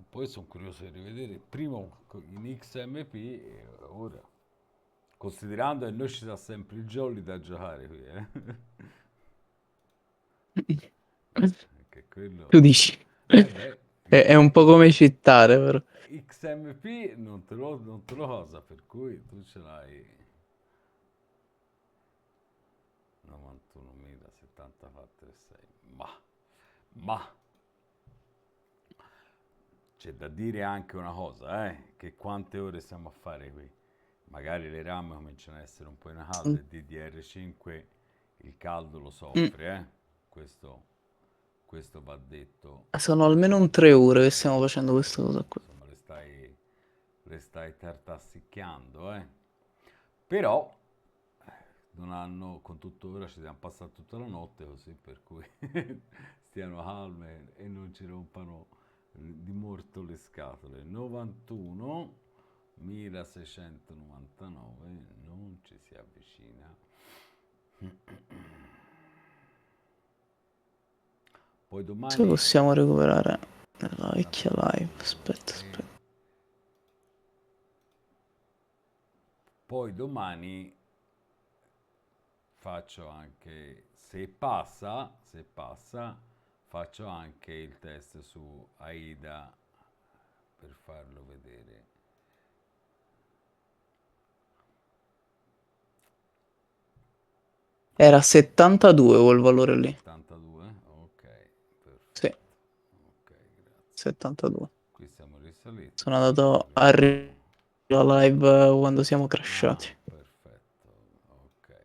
Poi sono curioso di rivedere il primo in XMP e ora, considerando che noi ci sta sempre il Jolly da giocare qui, Che quello... Tu dici. Beh, È un po' come citare, però. XMP non te lo cosa, per cui tu ce l'hai 91.074,6. Ma c'è da dire anche una cosa, che quante ore stiamo a fare qui. Magari le RAM cominciano a essere un po' in caldo e DDR5 il caldo lo Mm. soffre, eh. Questo va detto. Sono almeno un 3 ore che stiamo facendo questa cosa qui. Insomma, le stai tartassicchiando, eh. Però non hanno, con tuttora ci siamo passati tutta la notte così, per cui stiano calme e non ci rompano di morto le scatole. 91, 1699, non ci si avvicina. Poi Se domani possiamo recuperare la vecchia live. 72 Aspetta, e aspetta. poi domani faccio anche, se passa, faccio anche il test su AIDA per farlo vedere. Era 72 quel valore lì. 72? Ok, Sì, perfetto. Ok, grazie. 72. Qui siamo risaliti, Sono qui andato a vediamo. la live quando siamo Ah, crashati. perfetto, ok.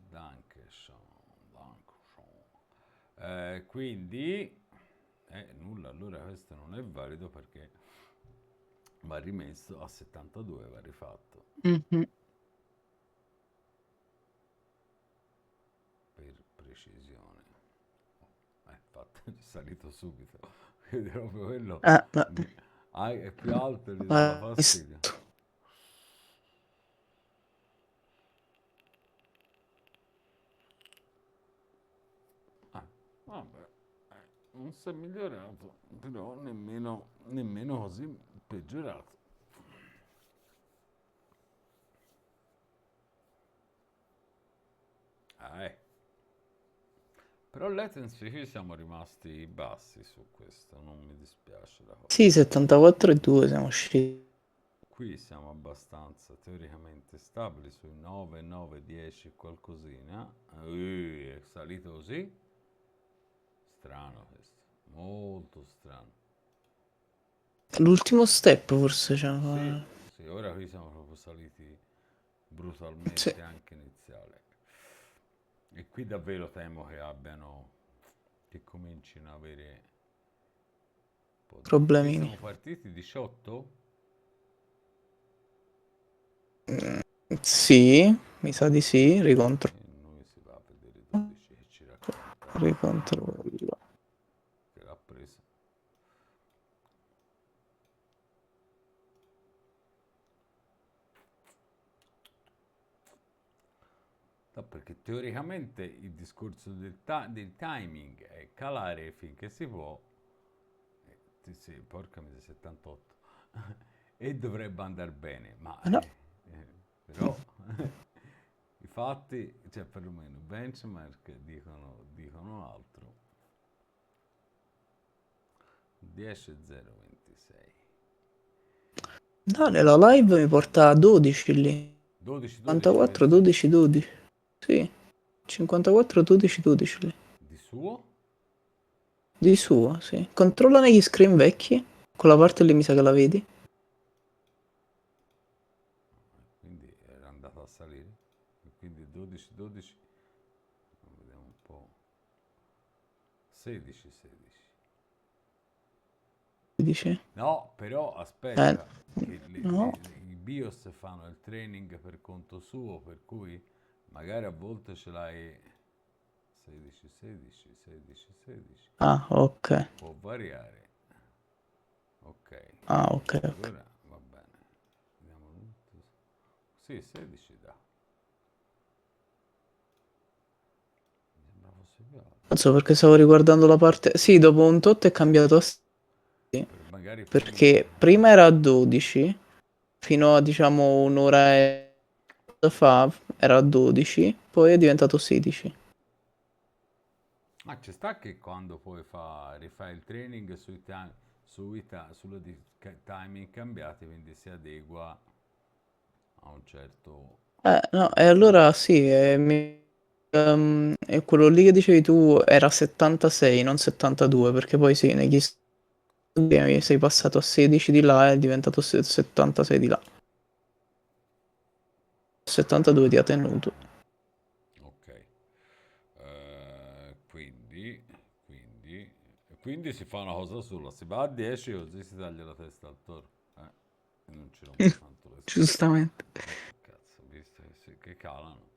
Dankeschön, dankeschön. Quindi, nulla, allora questo non è valido perché va rimesso a 72, va rifatto Mhm. per precisione. Infatti è salito subito, quindi proprio quello No. è più alto e gli dava Ma- fastidio. Ah, vabbè, non si è migliorato, però nemmeno così peggiorato. Ah, Però latency qui siamo rimasti bassi su questo, non mi dispiace la cosa. Sì, 74,2 siamo usciti. Qui siamo abbastanza teoricamente stabili sui 9, 9, 10 e qualcosina. È salito così? Strano questo, molto strano. L'ultimo step forse ce Sì, la sì, ora qui siamo proprio saliti Sì, brutalmente anche iniziale. E qui davvero temo che abbiano, che comincino a avere un po' di... Qui problemini. siamo partiti 18? Mm, sì, mi sa di sì, E noi si va a vedere 12 che ci racconta, ricontrollo. che l'ha preso. No, perché teoricamente il discorso del timing è calare finché si può, sì, porca miseria, 78, e dovrebbe andare bene, ma No, però i fatti, cioè perlomeno i benchmark dicono altro. 10,026. no, nella live mi porta a 12 lì. 12, 12 54, questi? 12, 12. Sì, 54, 12, 12 lì. Di suo? Di suo, sì. Controlla negli screen vecchi. Quella parte lì mi sa che la vedi. Quindi era andato a salire. E quindi 12, 12, vediamo un po'. 16, 16. Dici? No, però Eh, aspetta, che no. i BIOS fanno il training per conto suo, per cui magari a volte ce l'hai 16, 16, 16, 16. Ah, ok. Può variare. Ok, Ah, ok, ok. allora va bene. Vediamo tutto. Sì, 16 dà. Mi sembra fosse più alto. Non so perché stavo riguardando la parte. Sì, dopo un tot è cambiato a 6. Magari prima... Perché prima era a 12, fino a diciamo un'ora e mezza fa era a 12, poi è diventato 16. Ma ci sta che quando poi rifai il training timing cambiati, quindi si adegua a un certo... No, e allora sì, e quello lì che dicevi tu era 76, non 72, perché poi sì, negli studi sei passato a 16 di là e è diventato 76 di là. 72 ti ha tenuto. Ok. Quindi si fa una cosa sola, si va a 10 così si taglia la testa al toro. E non ci rompe tanto le scatole. Giustamente. Cazzo, visto che calano.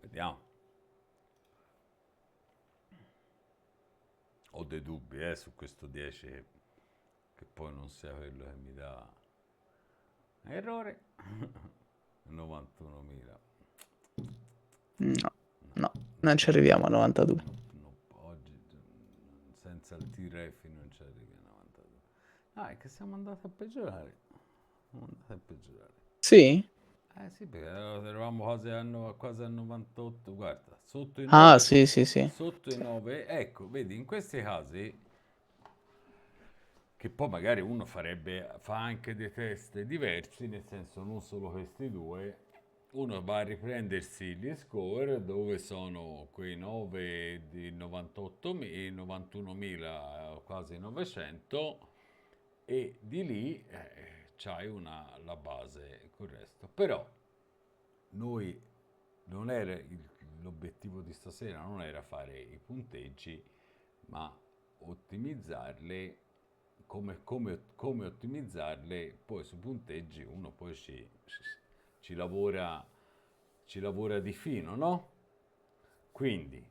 Vediamo. Ho dei dubbi su questo 10 che poi non sia quello che mi dà errore. 91.000. No, no, No, non ci arriviamo a 92. no, no, oggi senza il T-Refi non ci arrivi a 92. Ah, è che siamo andati a peggiorare. Siamo andati a peggiorare. Sì? Eh sì, perché eravamo quasi a 98. Guarda, sotto i Ah, 9, sì, sì, sì. sotto i 9, ecco, vedi, in questi casi che poi magari uno fa anche dei test diversi, nel senso non solo questi due, uno va a riprendersi gli score dove sono quei 9 di 98, 91.000, quasi 900, e di lì c'hai la base con il resto. Però noi non era l'obiettivo di stasera non era fare i punteggi, ma ottimizzarli come ottimizzarle, poi sui punteggi uno poi ci lavora, ci lavora di fino, no? Quindi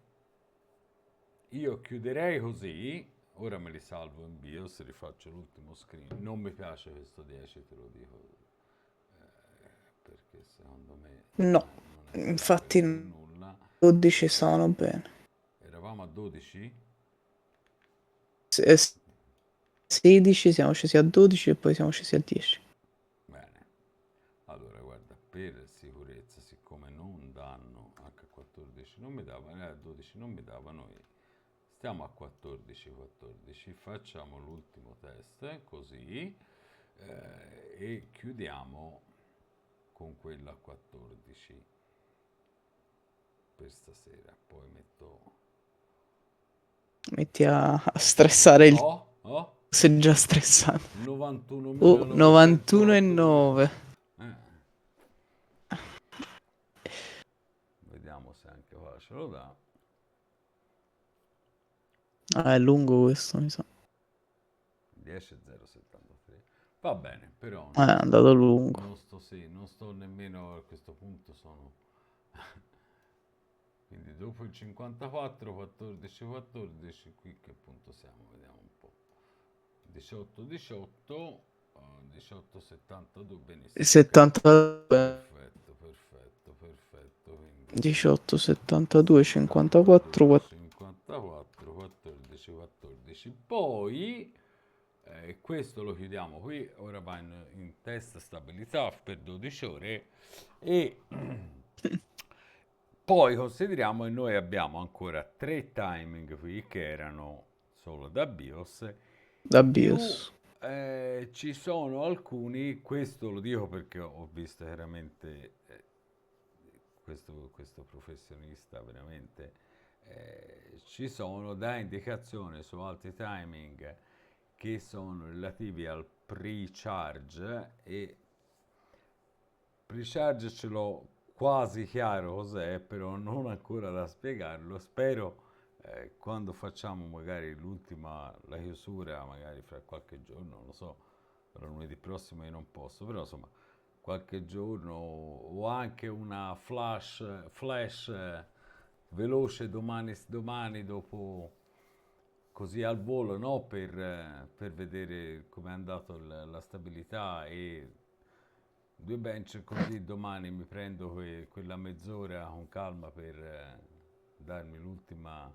io chiuderei così, ora me li salvo in BIOS, rifaccio l'ultimo screen. Non mi piace questo 10, te lo dico, perché secondo me No, non serve infatti più nulla. 12 stanno bene. Eravamo a 12? 16 siamo scesi a 12 e poi siamo scesi a 10. Bene. Allora, guarda, per sicurezza, siccome non danno H14, non mi dava, a 12 non mi dava, noi stiamo a 14, 14, facciamo l'ultimo test, così, e chiudiamo con quella a 14 per stasera. Poi metto... Metti a stressare il... Oh, oh, Sei già stressato. 91,9. 91.908. Vediamo se anche qua ce lo dà. Ah, è lungo questo, mi sa. 10.073. Va bene, però È andato lungo. non sto nemmeno a questo punto, sono... Quindi dopo il 54, 14, 14, qui che punto siamo? Vediamo un po'. 18, 18, 18, 72, benissimo. 72, Perfetto, perfetto, perfetto. Quindi 18, 72, 72, 54, 54, 14, 14. Poi, questo lo chiudiamo qui, ora va in test stabilità per 12 ore e poi consideriamo che noi abbiamo ancora 3 timing qui che erano solo da BIOS, da più BIOS. ci sono alcuni, questo lo dico perché ho visto chiaramente questo professionista veramente, ci sono da indicazione su altri timing che sono relativi al pre-charge e pre-charge ce l'ho quasi chiaro cos'è, però non ancora da spiegarlo. Spero quando facciamo magari la chiusura, magari fra qualche giorno, non lo so, però lunedì prossimo io non posso, però insomma qualche giorno o anche una flash veloce domani dopo così al volo, no? Per vedere com'è andata la stabilità e due bench così domani mi prendo quella mezz'ora con calma per darmi l'ultima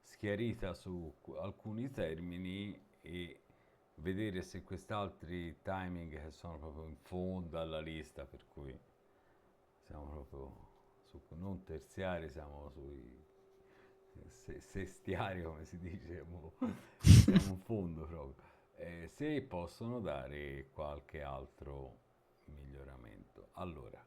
schiarita su alcuni termini e vedere se quest'altri timing che sono proprio in fondo alla lista, per cui siamo proprio non terziari, siamo sui sestiari, come si dice, siamo in fondo proprio. Se possono dare qualche altro miglioramento. Allora,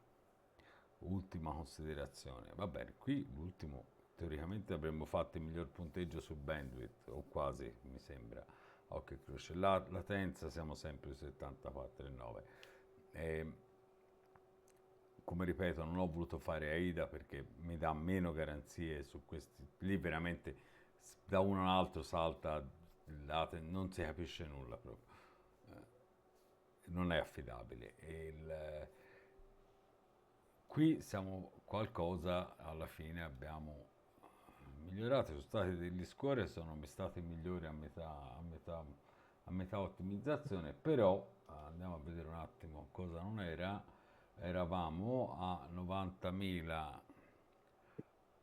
ultima considerazione. Va bene, qui l'ultimo, teoricamente avremmo fatto il miglior punteggio su bandwidth, o quasi, mi sembra. Occhio e croce. La latenza siamo sempre su 74,9. Come ripeto, non ho voluto fare AIDA perché mi dà meno garanzie su questi. Lì veramente da uno all'altro salta, non si capisce nulla proprio. Non è affidabile. Qui siamo qualcosa, alla fine abbiamo migliorato, sono stati degli score, sono stati migliori a metà ottimizzazione, però andiamo a vedere un attimo cosa non era. Eravamo a 90.000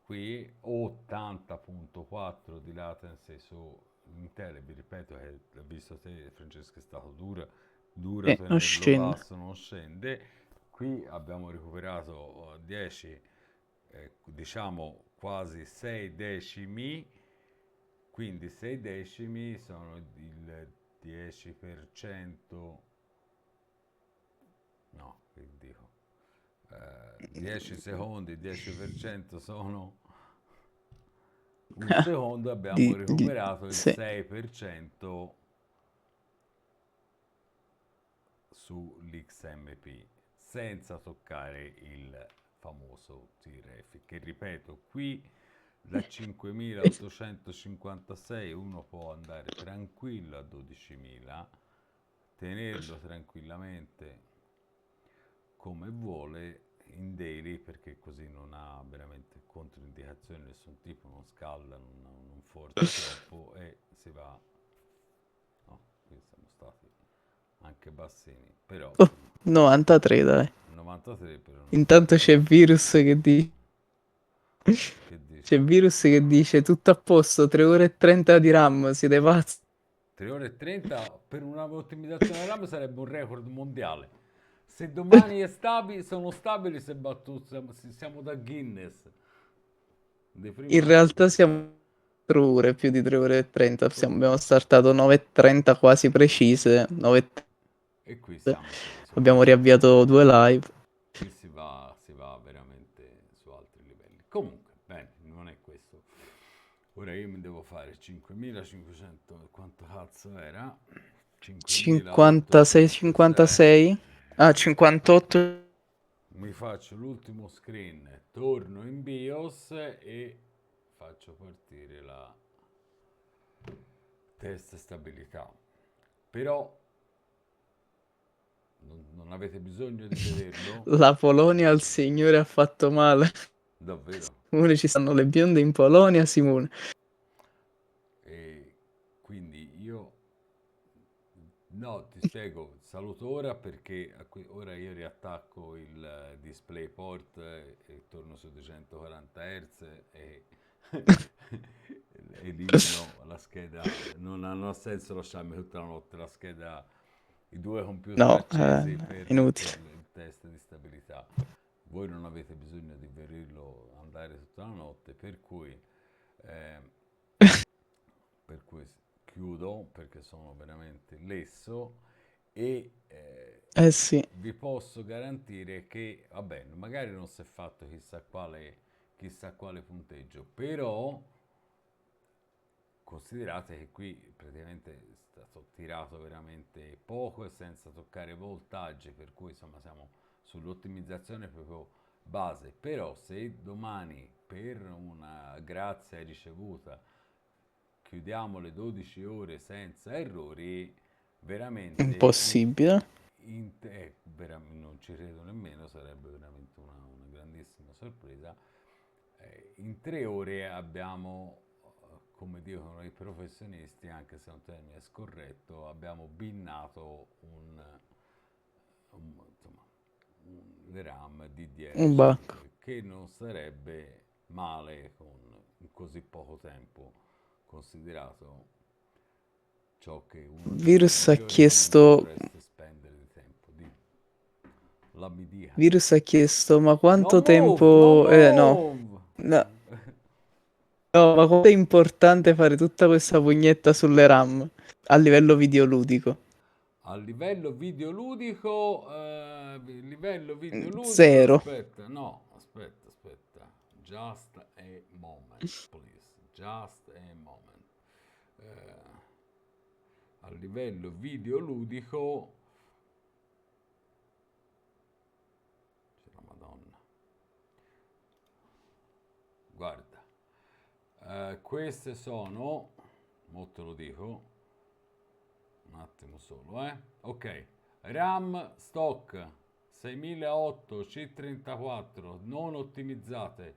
qui, 80.4 di latency su Intel, vi ripeto che l'ha visto te Francesca, è stato dura Non tenerlo scende. basso, non scende. Qui abbiamo recuperato 10, diciamo quasi 6 decimi, quindi 6 decimi sono il 10%, no, che dico, 10 secondi, 10% sono un secondo, abbiamo recuperato il Sì. 6% sull'XMP senza toccare il famoso TRF che ripeto qui da 5.856 uno può andare tranquillo a 12.000, tenerlo tranquillamente come vuole in daily, perché così non ha veramente controindicazioni di nessun tipo, non scalda, non forza troppo e si va. No, qui siamo stati anche bassini, però Oh, insomma 93, dai. 93 per un Intanto c'è Virus che dice... che dici? C'è Virus che dice tutto a posto, 3 ore e 30 di RAM, siete pazzi? 3 ore e 30 per una ottimizzazione RAM sarebbe un record mondiale. Se domani sono stabili, siamo da Guinness. Dei In primi... realtà siamo 4 ore, più di 3 ore e 30. Abbiamo startato 9:30 quasi precise. 9:30. E qui siamo Abbiamo riavviato 2 live. qui si va veramente su altri livelli. Comunque, bene, non è questo. Ora io mi devo fare 5.500, quanto cazzo era? 56, 5.806. 56. Ah, 58. Mi faccio l'ultimo screen, torno in BIOS e faccio partire la test stabilità. Però non avete bisogno di vederlo, La Polonia al Signore ha fatto male. davvero. Simone, ci stanno le bionde in Polonia, Simone. E quindi io, no, ti spiego, saluto ora perché ora io riattacco il DisplayPort e torno su 240 Hz e elimino la scheda, non ha senso lasciarmi tutta la notte la scheda, i due computer No, accesi per inutile. il test di stabilità. Voi non avete bisogno di vederlo andare tutta la notte, eh, per cui chiudo perché sono veramente lesso e Eh sì, vi posso garantire che, vabbè, magari non si è fatto chissà quale punteggio, però considerate che qui praticamente è stato tirato veramente poco e senza toccare voltaggi, per cui insomma siamo sull'ottimizzazione proprio base. Però se domani per una grazia ricevuta chiudiamo le 12 ore senza errori, veramente impossibile. non ci credo nemmeno, sarebbe veramente una grandissima sorpresa. In 3 ore abbiamo, come dicono i professionisti, anche se è un termine scorretto, abbiamo binnato insomma, un RAM Un DDR5 bacco. che non sarebbe male con in così poco tempo, considerato ciò che uno Virus ha teoricamente chiesto, dovreste spendere di tempo. La mi dia. Virus ha chiesto, ma quanto Non move, non tempo... no. move. No, no, ma quanto è importante fare tutta questa pugnetta sulle RAM a livello videoludico? Livello videoludico, Zero. aspetta, no, aspetta. Just a moment, please. Just a moment. Eh, a livello videoludico, c'è la Madonna. Guarda, queste sono, mo te lo dico, un attimo solo, eh. Ok, RAM stock 6008 C34 non ottimizzate,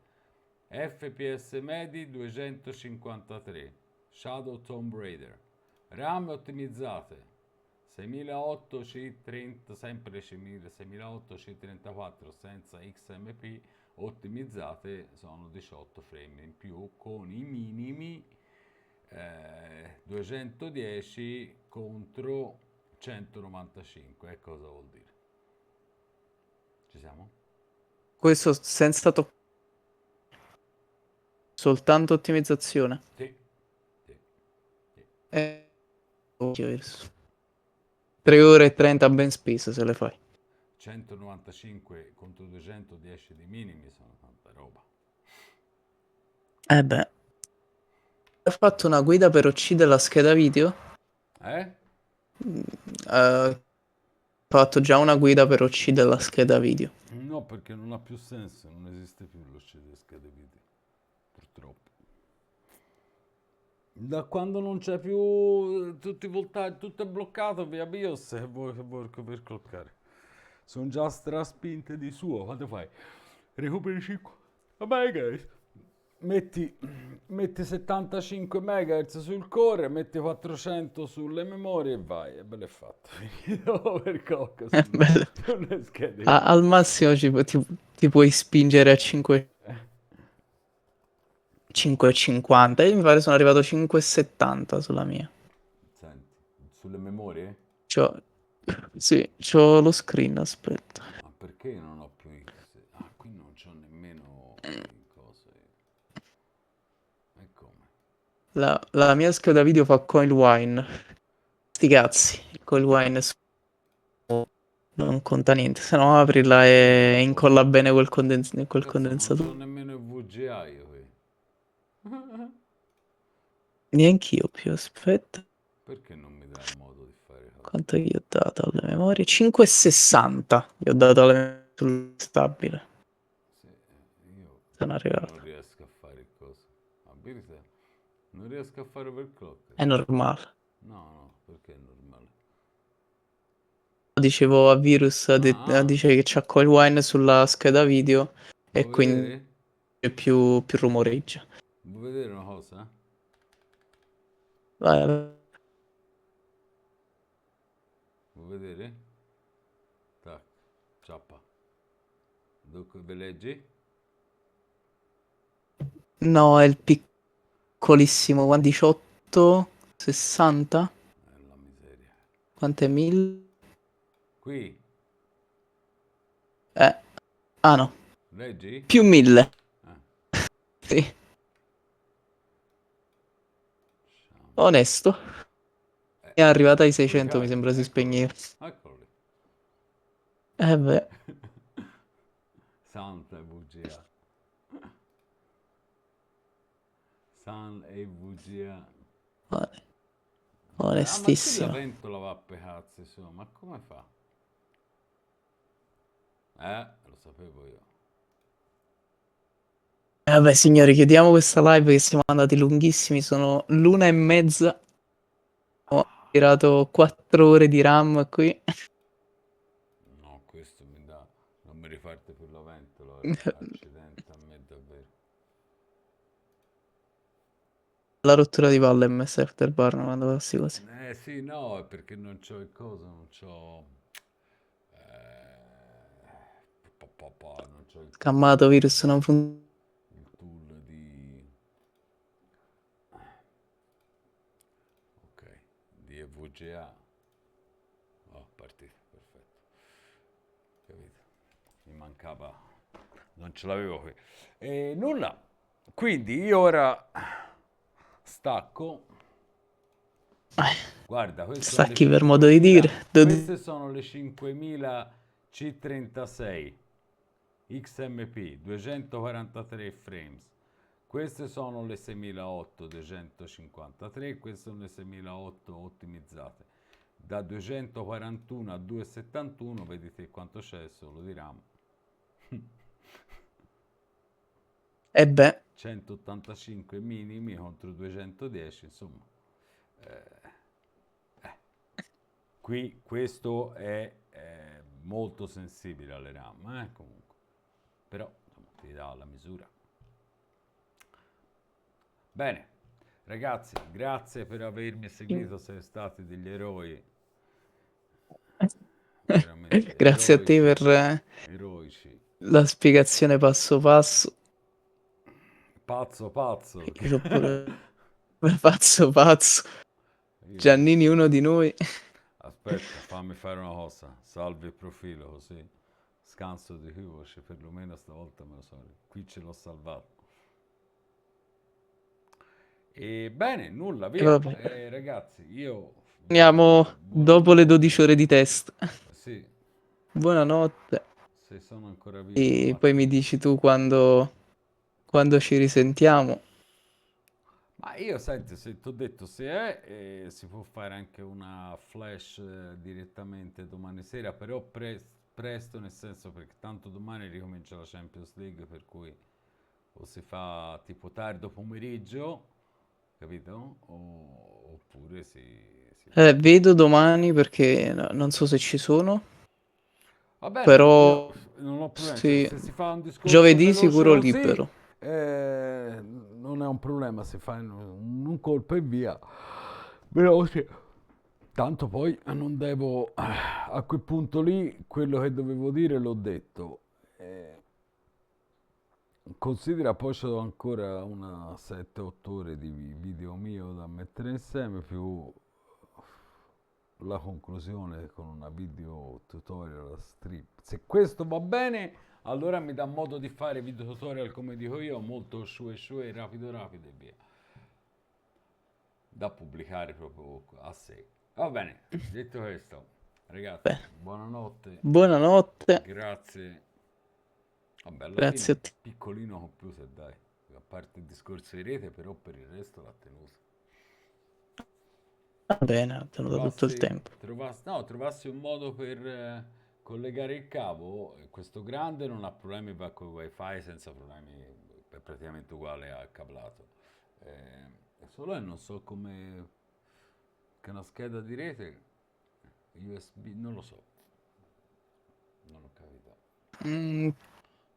FPS medi 253, Shadow Tomb Raider. RAM ottimizzate 6008 C30, sempre 6008 C34 senza XMP, ottimizzate sono 18 frame in più con i minimi 210 contro 195. E cosa vuol dire? Ci siamo? Questo senza toccare, soltanto ottimizzazione. Sì, sì, sì. Occhio, Virus. 3 ore e 30 ben spese se le fai. 195 contro 210 di minimi sono tanta roba. Eh beh. Hai fatto una guida per uccidere la scheda video? Eh? Ho fatto già una guida per uccidere la scheda video. No, perché non ha più senso, non esiste più lo schede video, purtroppo. Da quando non c'è più tutti i voltaggi, tutto è bloccato via BIOS e vuoi per cloccare. Sono già straspinte di suo. Quanto fai? Recuperi 5 MHz. Metti, metti 75 MHz sul core, metti 400 sulle memorie e vai. E bello è fatto. Finito per clocca Bello. sulle schede. Al massimo ti puoi spingere a 5,50. Io mi pare sono arrivato a 5,70 sulla mia. Senti, sulle memorie? C'ho, sì, c'ho lo screen, aspetta. Ma perché non ho più Ah, qui non c'ho nemmeno i cose. E come? La mia scheda video fa coil wine. Sti cazzi, il coil wine non conta niente. Se no aprila e incolla bene quel Cazzo, non c'ho condensatore. nemmeno il VGA io qui. Neanch'io più, aspetta. Perché non mi dà il modo di fare cose? Quanto gli ho dato alle memorie? 5,60 gli ho dato alle memorie sul stabile. Sì, Sono io non arrivato. riesco a fare cose. Abilita, non riesco a fare overclock. È normale. No, no, perché è normale? Dicevo a Virus, Ah, dice che c'ha coil wine sulla scheda video e vuoi quindi vedere? più rumoreggia. Vuoi vedere una cosa? Vai, Vuoi vedere? Tac, ciappa. Dunque, ve leggi? no, è il piccolissimo, 18, 60? La miseria. Quanto è 1000? Qui, Eh, ah no, leggi? più 1000. Ah, Sì, sciamo. onesto. È Eh, arrivata ai coi 600, mi cacchi, sembra si eccolo lì. spegneva. Eccolo lì. Beh, Santa VGA. San e VGA. Ah, ma qui la onestissimo. ventola va per cazzi, su, ma come fa? Lo sapevo io. Vabbè, signori, chiudiamo questa live che siamo andati lunghissimi, sono l'1:30. Ho tirato 4 ore di RAM qui. No, questo mi dà... Non mi riparte più la ventola, accidente a me davvero. La rottura di palle MS Afterburner quando fa queste cose. Sì, no, è perché non c'ho il coso, non c'ho... non c'ho Scammato virus non funziona. il tool di... Ok, di EVGA. Oh, partito, perfetto. Capito? Mi mancava, non ce l'avevo qui. E nulla. Quindi io ora stacco. Guarda, queste sono le Stacchi per modo di dire. 5000, queste sono le 5000 C36 XMP 243 frames. Queste sono le 6008 253, queste sono le 6008 ottimizzate. Da 241 a 271, vedete quanto c'è solo di RAM. E beh, 185 minimi contro 210, insomma. Eh, Qui questo è molto sensibile alle RAM, comunque. Però insomma, ti dà la misura. Bene, ragazzi, grazie per avermi seguito, siete stati degli eroi, veramente grazie a te eroici, per eroici. la spiegazione passo passo. Pazzo, pazzo. Io c'ho pure pazzo pazzo. Io... Giannini uno di noi. Aspetta, fammi fare una cosa. Salvi il profilo così scanso di voce, perlomeno stavolta me lo so. Qui ce l'ho salvato. E bene, nulla, E via. vabbè. Ragazzi, io Andiamo dopo le 12 buonanotte. ore di test. Sì, Buonanotte. se sono ancora vivo la E poi mi mattina. dici tu quando ci risentiamo. Ma io senti, se ti ho detto se è, si può fare anche una flash direttamente domani sera, però presto nel senso perché tanto domani ricomincia la Champions League, per cui o si fa tipo tardo pomeriggio capito? Oppure si va. Vedo domani perché non so se ci sono, Va bene, io però non ho problemi, cioè, sì, se si fa un discorso giovedì veloce sicuro così, libero. non è un problema, si fa un colpo e via, veloce. Tanto poi non devo, a quel punto lì, quello che dovevo dire l'ho detto. Considera poi c'ho ancora una 7-8 ore di video mio da mettere insieme, più la conclusione con una video tutorial strip. Se questo va bene, allora mi dà modo di fare video tutorial come dico io, molto shue rapido rapido e via. Da pubblicare proprio a sé. Va bene, detto questo, ragazzi, Beh, buonanotte, buonanotte, grazie. Vabbè, alla grazie a fine te. piccolino con più se dai, a parte il discorso di rete, però per il resto l'ha tenuto. Va bene, ha tenuto tutto il tempo. No, trovassi un modo per collegare il cavo, questo grande non ha problemi, va con il wifi senza problemi, è praticamente uguale al cablato. Solo non so come, che una scheda di rete USB, non lo so, non ho capito. Mm,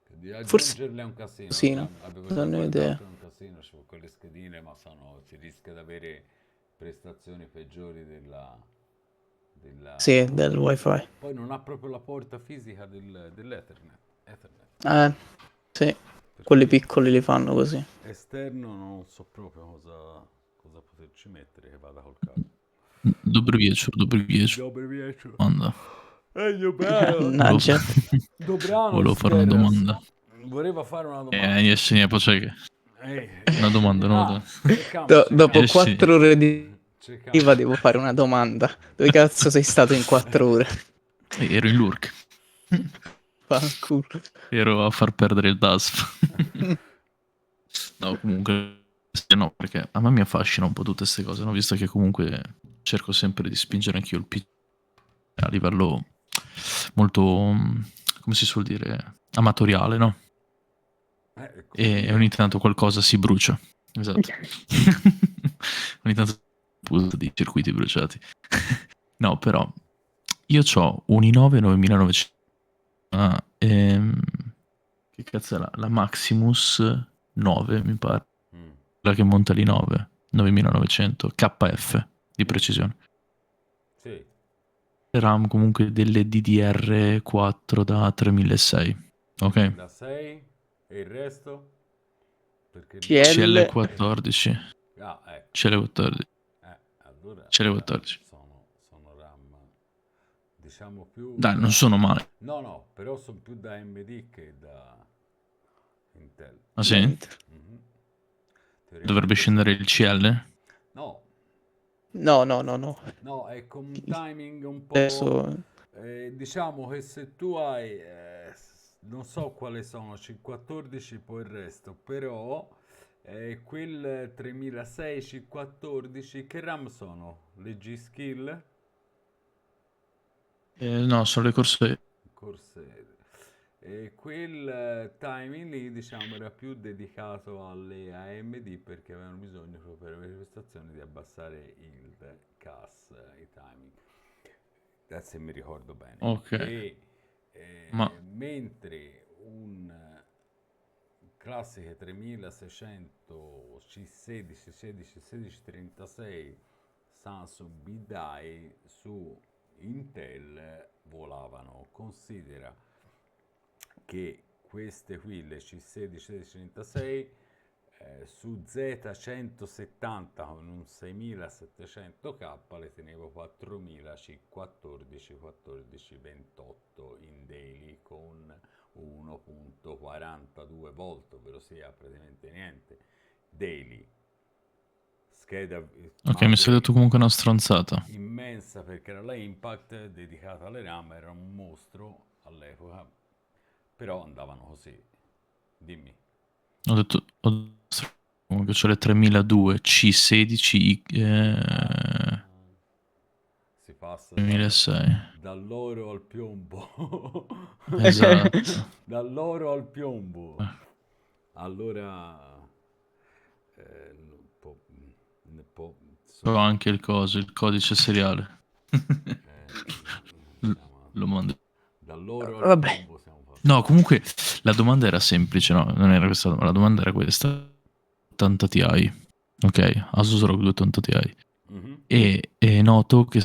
Che di forse aggiungerle è un casino, sì, no? avevo già Non ho idea. guardato, è un casino, c'ho quelle schedine, ma si rischia di avere prestazioni peggiori Sì, della. del wifi. Poi non ha proprio la porta fisica dell'Ethernet. Ethernet. Eh, sì, Per quelli cui piccoli li fanno così. esterno non so proprio cosa poterci mettere che vada col cavo. Dobry wieczór. Dobry wieczór. Domanda. Dobranoc. Volevo, Mannaggia. volevo Dobranoc fare una teraz. domanda. Voleva fare una domanda. Jeszcze nie, poczekaj. Ehi. Una domanda, una Ah, domanda. Dopo Sì. 4 ore di Cercamo. IVA devo fare una domanda. Dove cazzo sei stato in 4 ore? Ero in Lurk. Fanculo. Ero a far perdere il DASF. No, comunque, no, perché a me mi affascina un po' tutte queste cose, no? Visto che comunque cerco sempre di spingere anche io il PC a livello molto, come si suol dire, amatoriale, no? E ogni tanto qualcosa si brucia. Esatto. Ogni tanto appunto di circuiti bruciati. No, però io ho un i9 9900. Che cazzo è la Maximus 9, mi pare. Mm. Quella che monta l'i9 9900 KF di precisione. Sì. RAM comunque delle DDR4 da 3600. Ok? Da 6 e il resto? Perché di CL. CL14. Ah, ecco. CL14. Allora CL14. sono RAM, diciamo più Dai, non da. sono male. No, no, però sono più da AMD che da Intel. Ah Da sì? Inter. Mhm. Dovrebbe Teoricamente sì. scendere il CL? No, No, no, no, no. no, è con un timing un po'. Adesso Diciamo che se tu hai, non so quali sono, C14 poi il resto, però quel 3600 C14 che RAM sono? Le G-Skill? No, sono le corse. Corsair. E quel timing lì, diciamo, era più dedicato alle AMD perché avevano bisogno proprio per avere prestazioni di abbassare il CAS, i timing. Se mi ricordo bene. Ok. Ma Mentre un classiche 3600 C16, 16, 16, 36 Samsung B-Die su Intel volavano. Considera che queste qui, le C16, 16, 36, su Z170 con un 6700K le tenevo 4000 C14, 14, 28 in daily con 1.42 volt, ovvero sia praticamente niente. Daily. Scheda ok, mi sei detto comunque una stronzata. immensa perché era la Impact dedicata alle RAM, era un mostro all'epoca, però andavano così. Dimmi. Ho detto comunque c'ho le 3002 C16 Si passa 2006. dall'oro al piombo. Esatto. Dall'oro al piombo. Allora, Ho anche il codice seriale. Lo mando. Dall'oro al Vabbè. plombo siamo passati. No, comunque la domanda era semplice, no? Non era questa, la domanda era questa. 80 Ti, ok? Asus ROG 280 Ti. Mhm. E noto che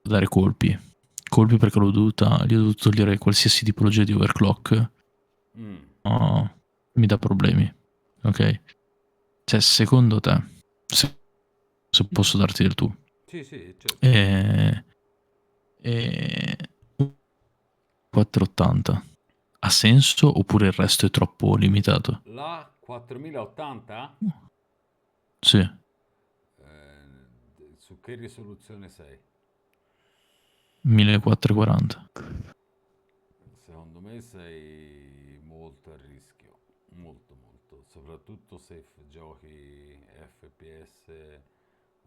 dare colpi perché gli ho dovuto togliere qualsiasi tipologia di overclock. Mm. No, mi dà problemi, ok? Cioè, secondo te, se posso darti del tu, Sì, certo. e 480 ha senso oppure il resto è troppo limitato? La 4080? Sì, Su che risoluzione sei? 1440. Secondo me sei molto a rischio, molto molto, soprattutto se giochi FPS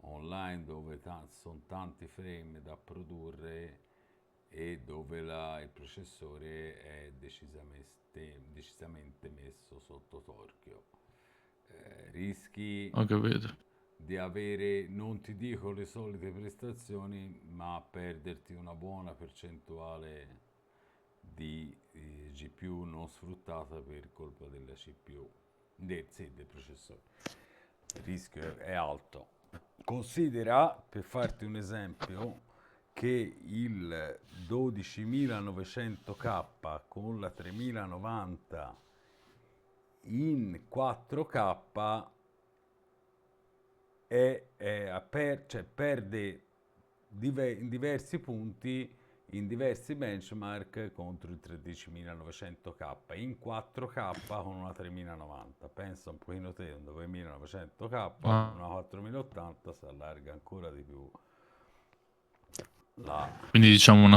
online dove sono tanti frame da produrre e dove il processore è decisamente messo sotto torchio. Rischi Ho capito. di avere, non ti dico le solite prestazioni, ma perderti una buona percentuale di GPU non sfruttata per colpa della CPU, del processore. Il rischio è alto. Considera, per farti un esempio, che il 12900K con la 3090 in 4K perde in diversi punti, in diversi benchmark contro il 13900K in 4K con una 3090. Pensa un pochino te, un 9900K, Ah, una 4080 si allarga ancora di più la... quindi diciamo una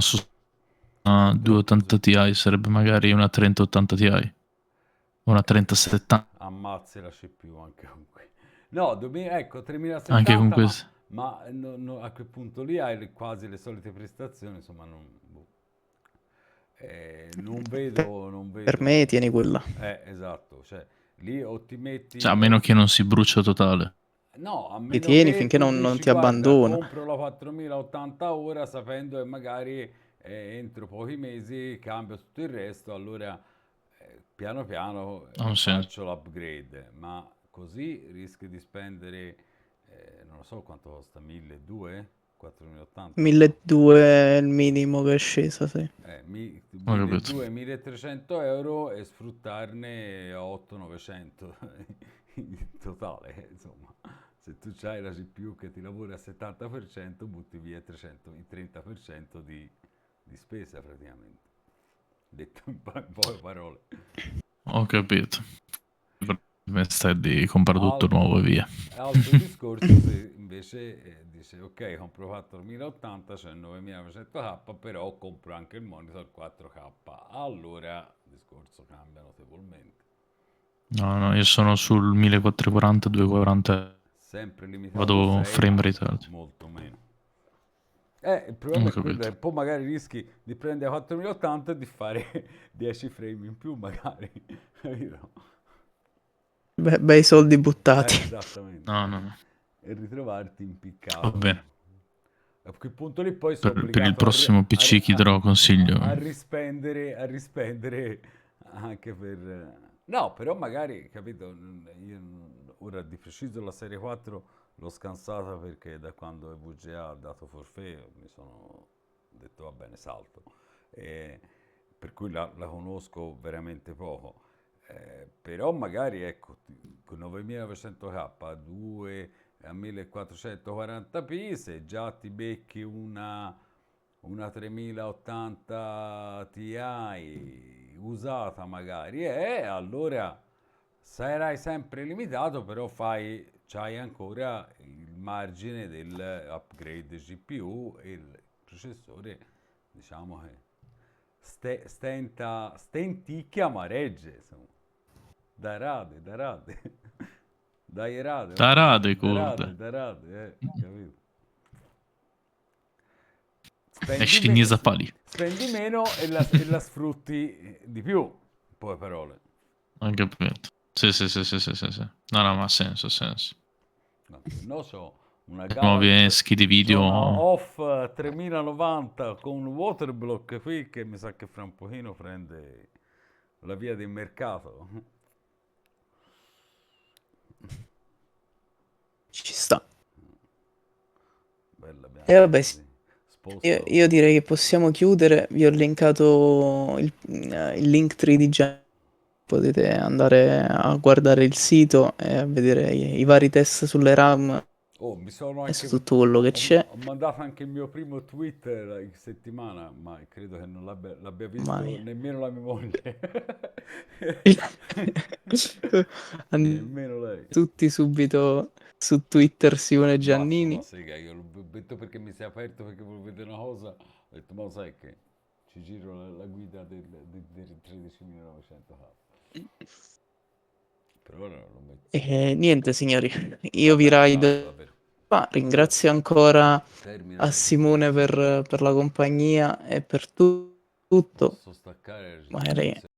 280 Ti sarebbe magari una 3080 Ti o una 3070 Ammazzi la CPU anche con qui. No, ecco, anche con 3070, questo. ma a quel punto lì hai quasi le solite prestazioni, insomma, boh. Non Per me vedo... tieni quella. Esatto, cioè, lì o ti Cioè, a metti... meno che non si brucia totale. No, a Li meno tieni che finché tu non dici, ti guarda, abbandona. compro la 4080 ora sapendo che magari entro pochi mesi cambio tutto il resto, allora piano piano Ha un senso. faccio l'upgrade, ma così rischi di spendere, non lo so quanto costa, 1200? 4080? 1200 è il minimo che è sceso, sì. Ho capito. 1200-1300 euro e sfruttarne 800-900 in totale, insomma. Se tu hai la CPU che ti lavora al 70%, butti via il 30% di spesa praticamente. Detto in poche parole. Ho capito. Per me stai di comprare tutto Altro, nuovo e via. altro discorso se invece dice ok, compro 4080, c'è il 9900K, però compro anche il monitor 4K. Allora il discorso cambia notevolmente. No, io sono sul 1440, 240. Sempre limitato Vado 6, frame ma rate alto. molto meno. Il Ho problema è quello, capito. e poi magari rischi di prendere 4080 e di fare 10 frame in più, magari. Capito? Bei soldi buttati. Esattamente. No. E ritrovarti Va impiccato. bene. A quel punto lì poi sono Per il obbligato prossimo PC chi darò consiglio? a rispendere anche per... No, però magari, capito, io ora di preciso la serie 4 l'ho scansata perché da quando VGA ha dato forfait mi sono detto va bene, salto. E per cui la conosco veramente poco. Però magari, ecco, con 9900K, 2 a 1440p, se già ti becchi una 3080 Ti usata magari, allora sarai sempre limitato, però c'hai ancora il margine dell'upgrade GPU e il processore, diciamo che stenticchia ma regge, insomma. Da rade, da rade. Dai rade, Tarade, da rade, capito? è Spendi, scinese a pali. spendi meno e la sfrutti di più, in poche parole. Ho capito. Sì. No, ma ha senso, ha senso. No, se no Una nuove Galaxy schede Zona video. Off 3090 con waterblock qui che mi sa che fra un pochino prende la via del mercato. Ci sta. Bella E vabbè, bianca così. Sposta. io direi che possiamo chiudere. Vi ho linkato il link 3 di Gen. Potete andare a guardare il sito e a vedere i vari test sulle RAM Oh, mi sono e su anche... tutto quello che c'è. Ho mandato anche il mio primo tweet in settimana, ma credo che non l'abbia visto Mai. nemmeno la mia moglie. Andiamo Nemmeno lei. tutti subito su Twitter, Simone Mazza, ma Giannini. sai che io l'ho detto perché mi si è aperto perché volevo vedere una cosa. Ho detto, ma sai che ci giro la guida del 13.900K. Per ora non lo metto. E niente, signori, io vi Vabbè, basta, raido. davvero. Ringrazio ancora Termina a la Simone registrazione. per la compagnia e per tutto. Posso staccare la Magari registrazione?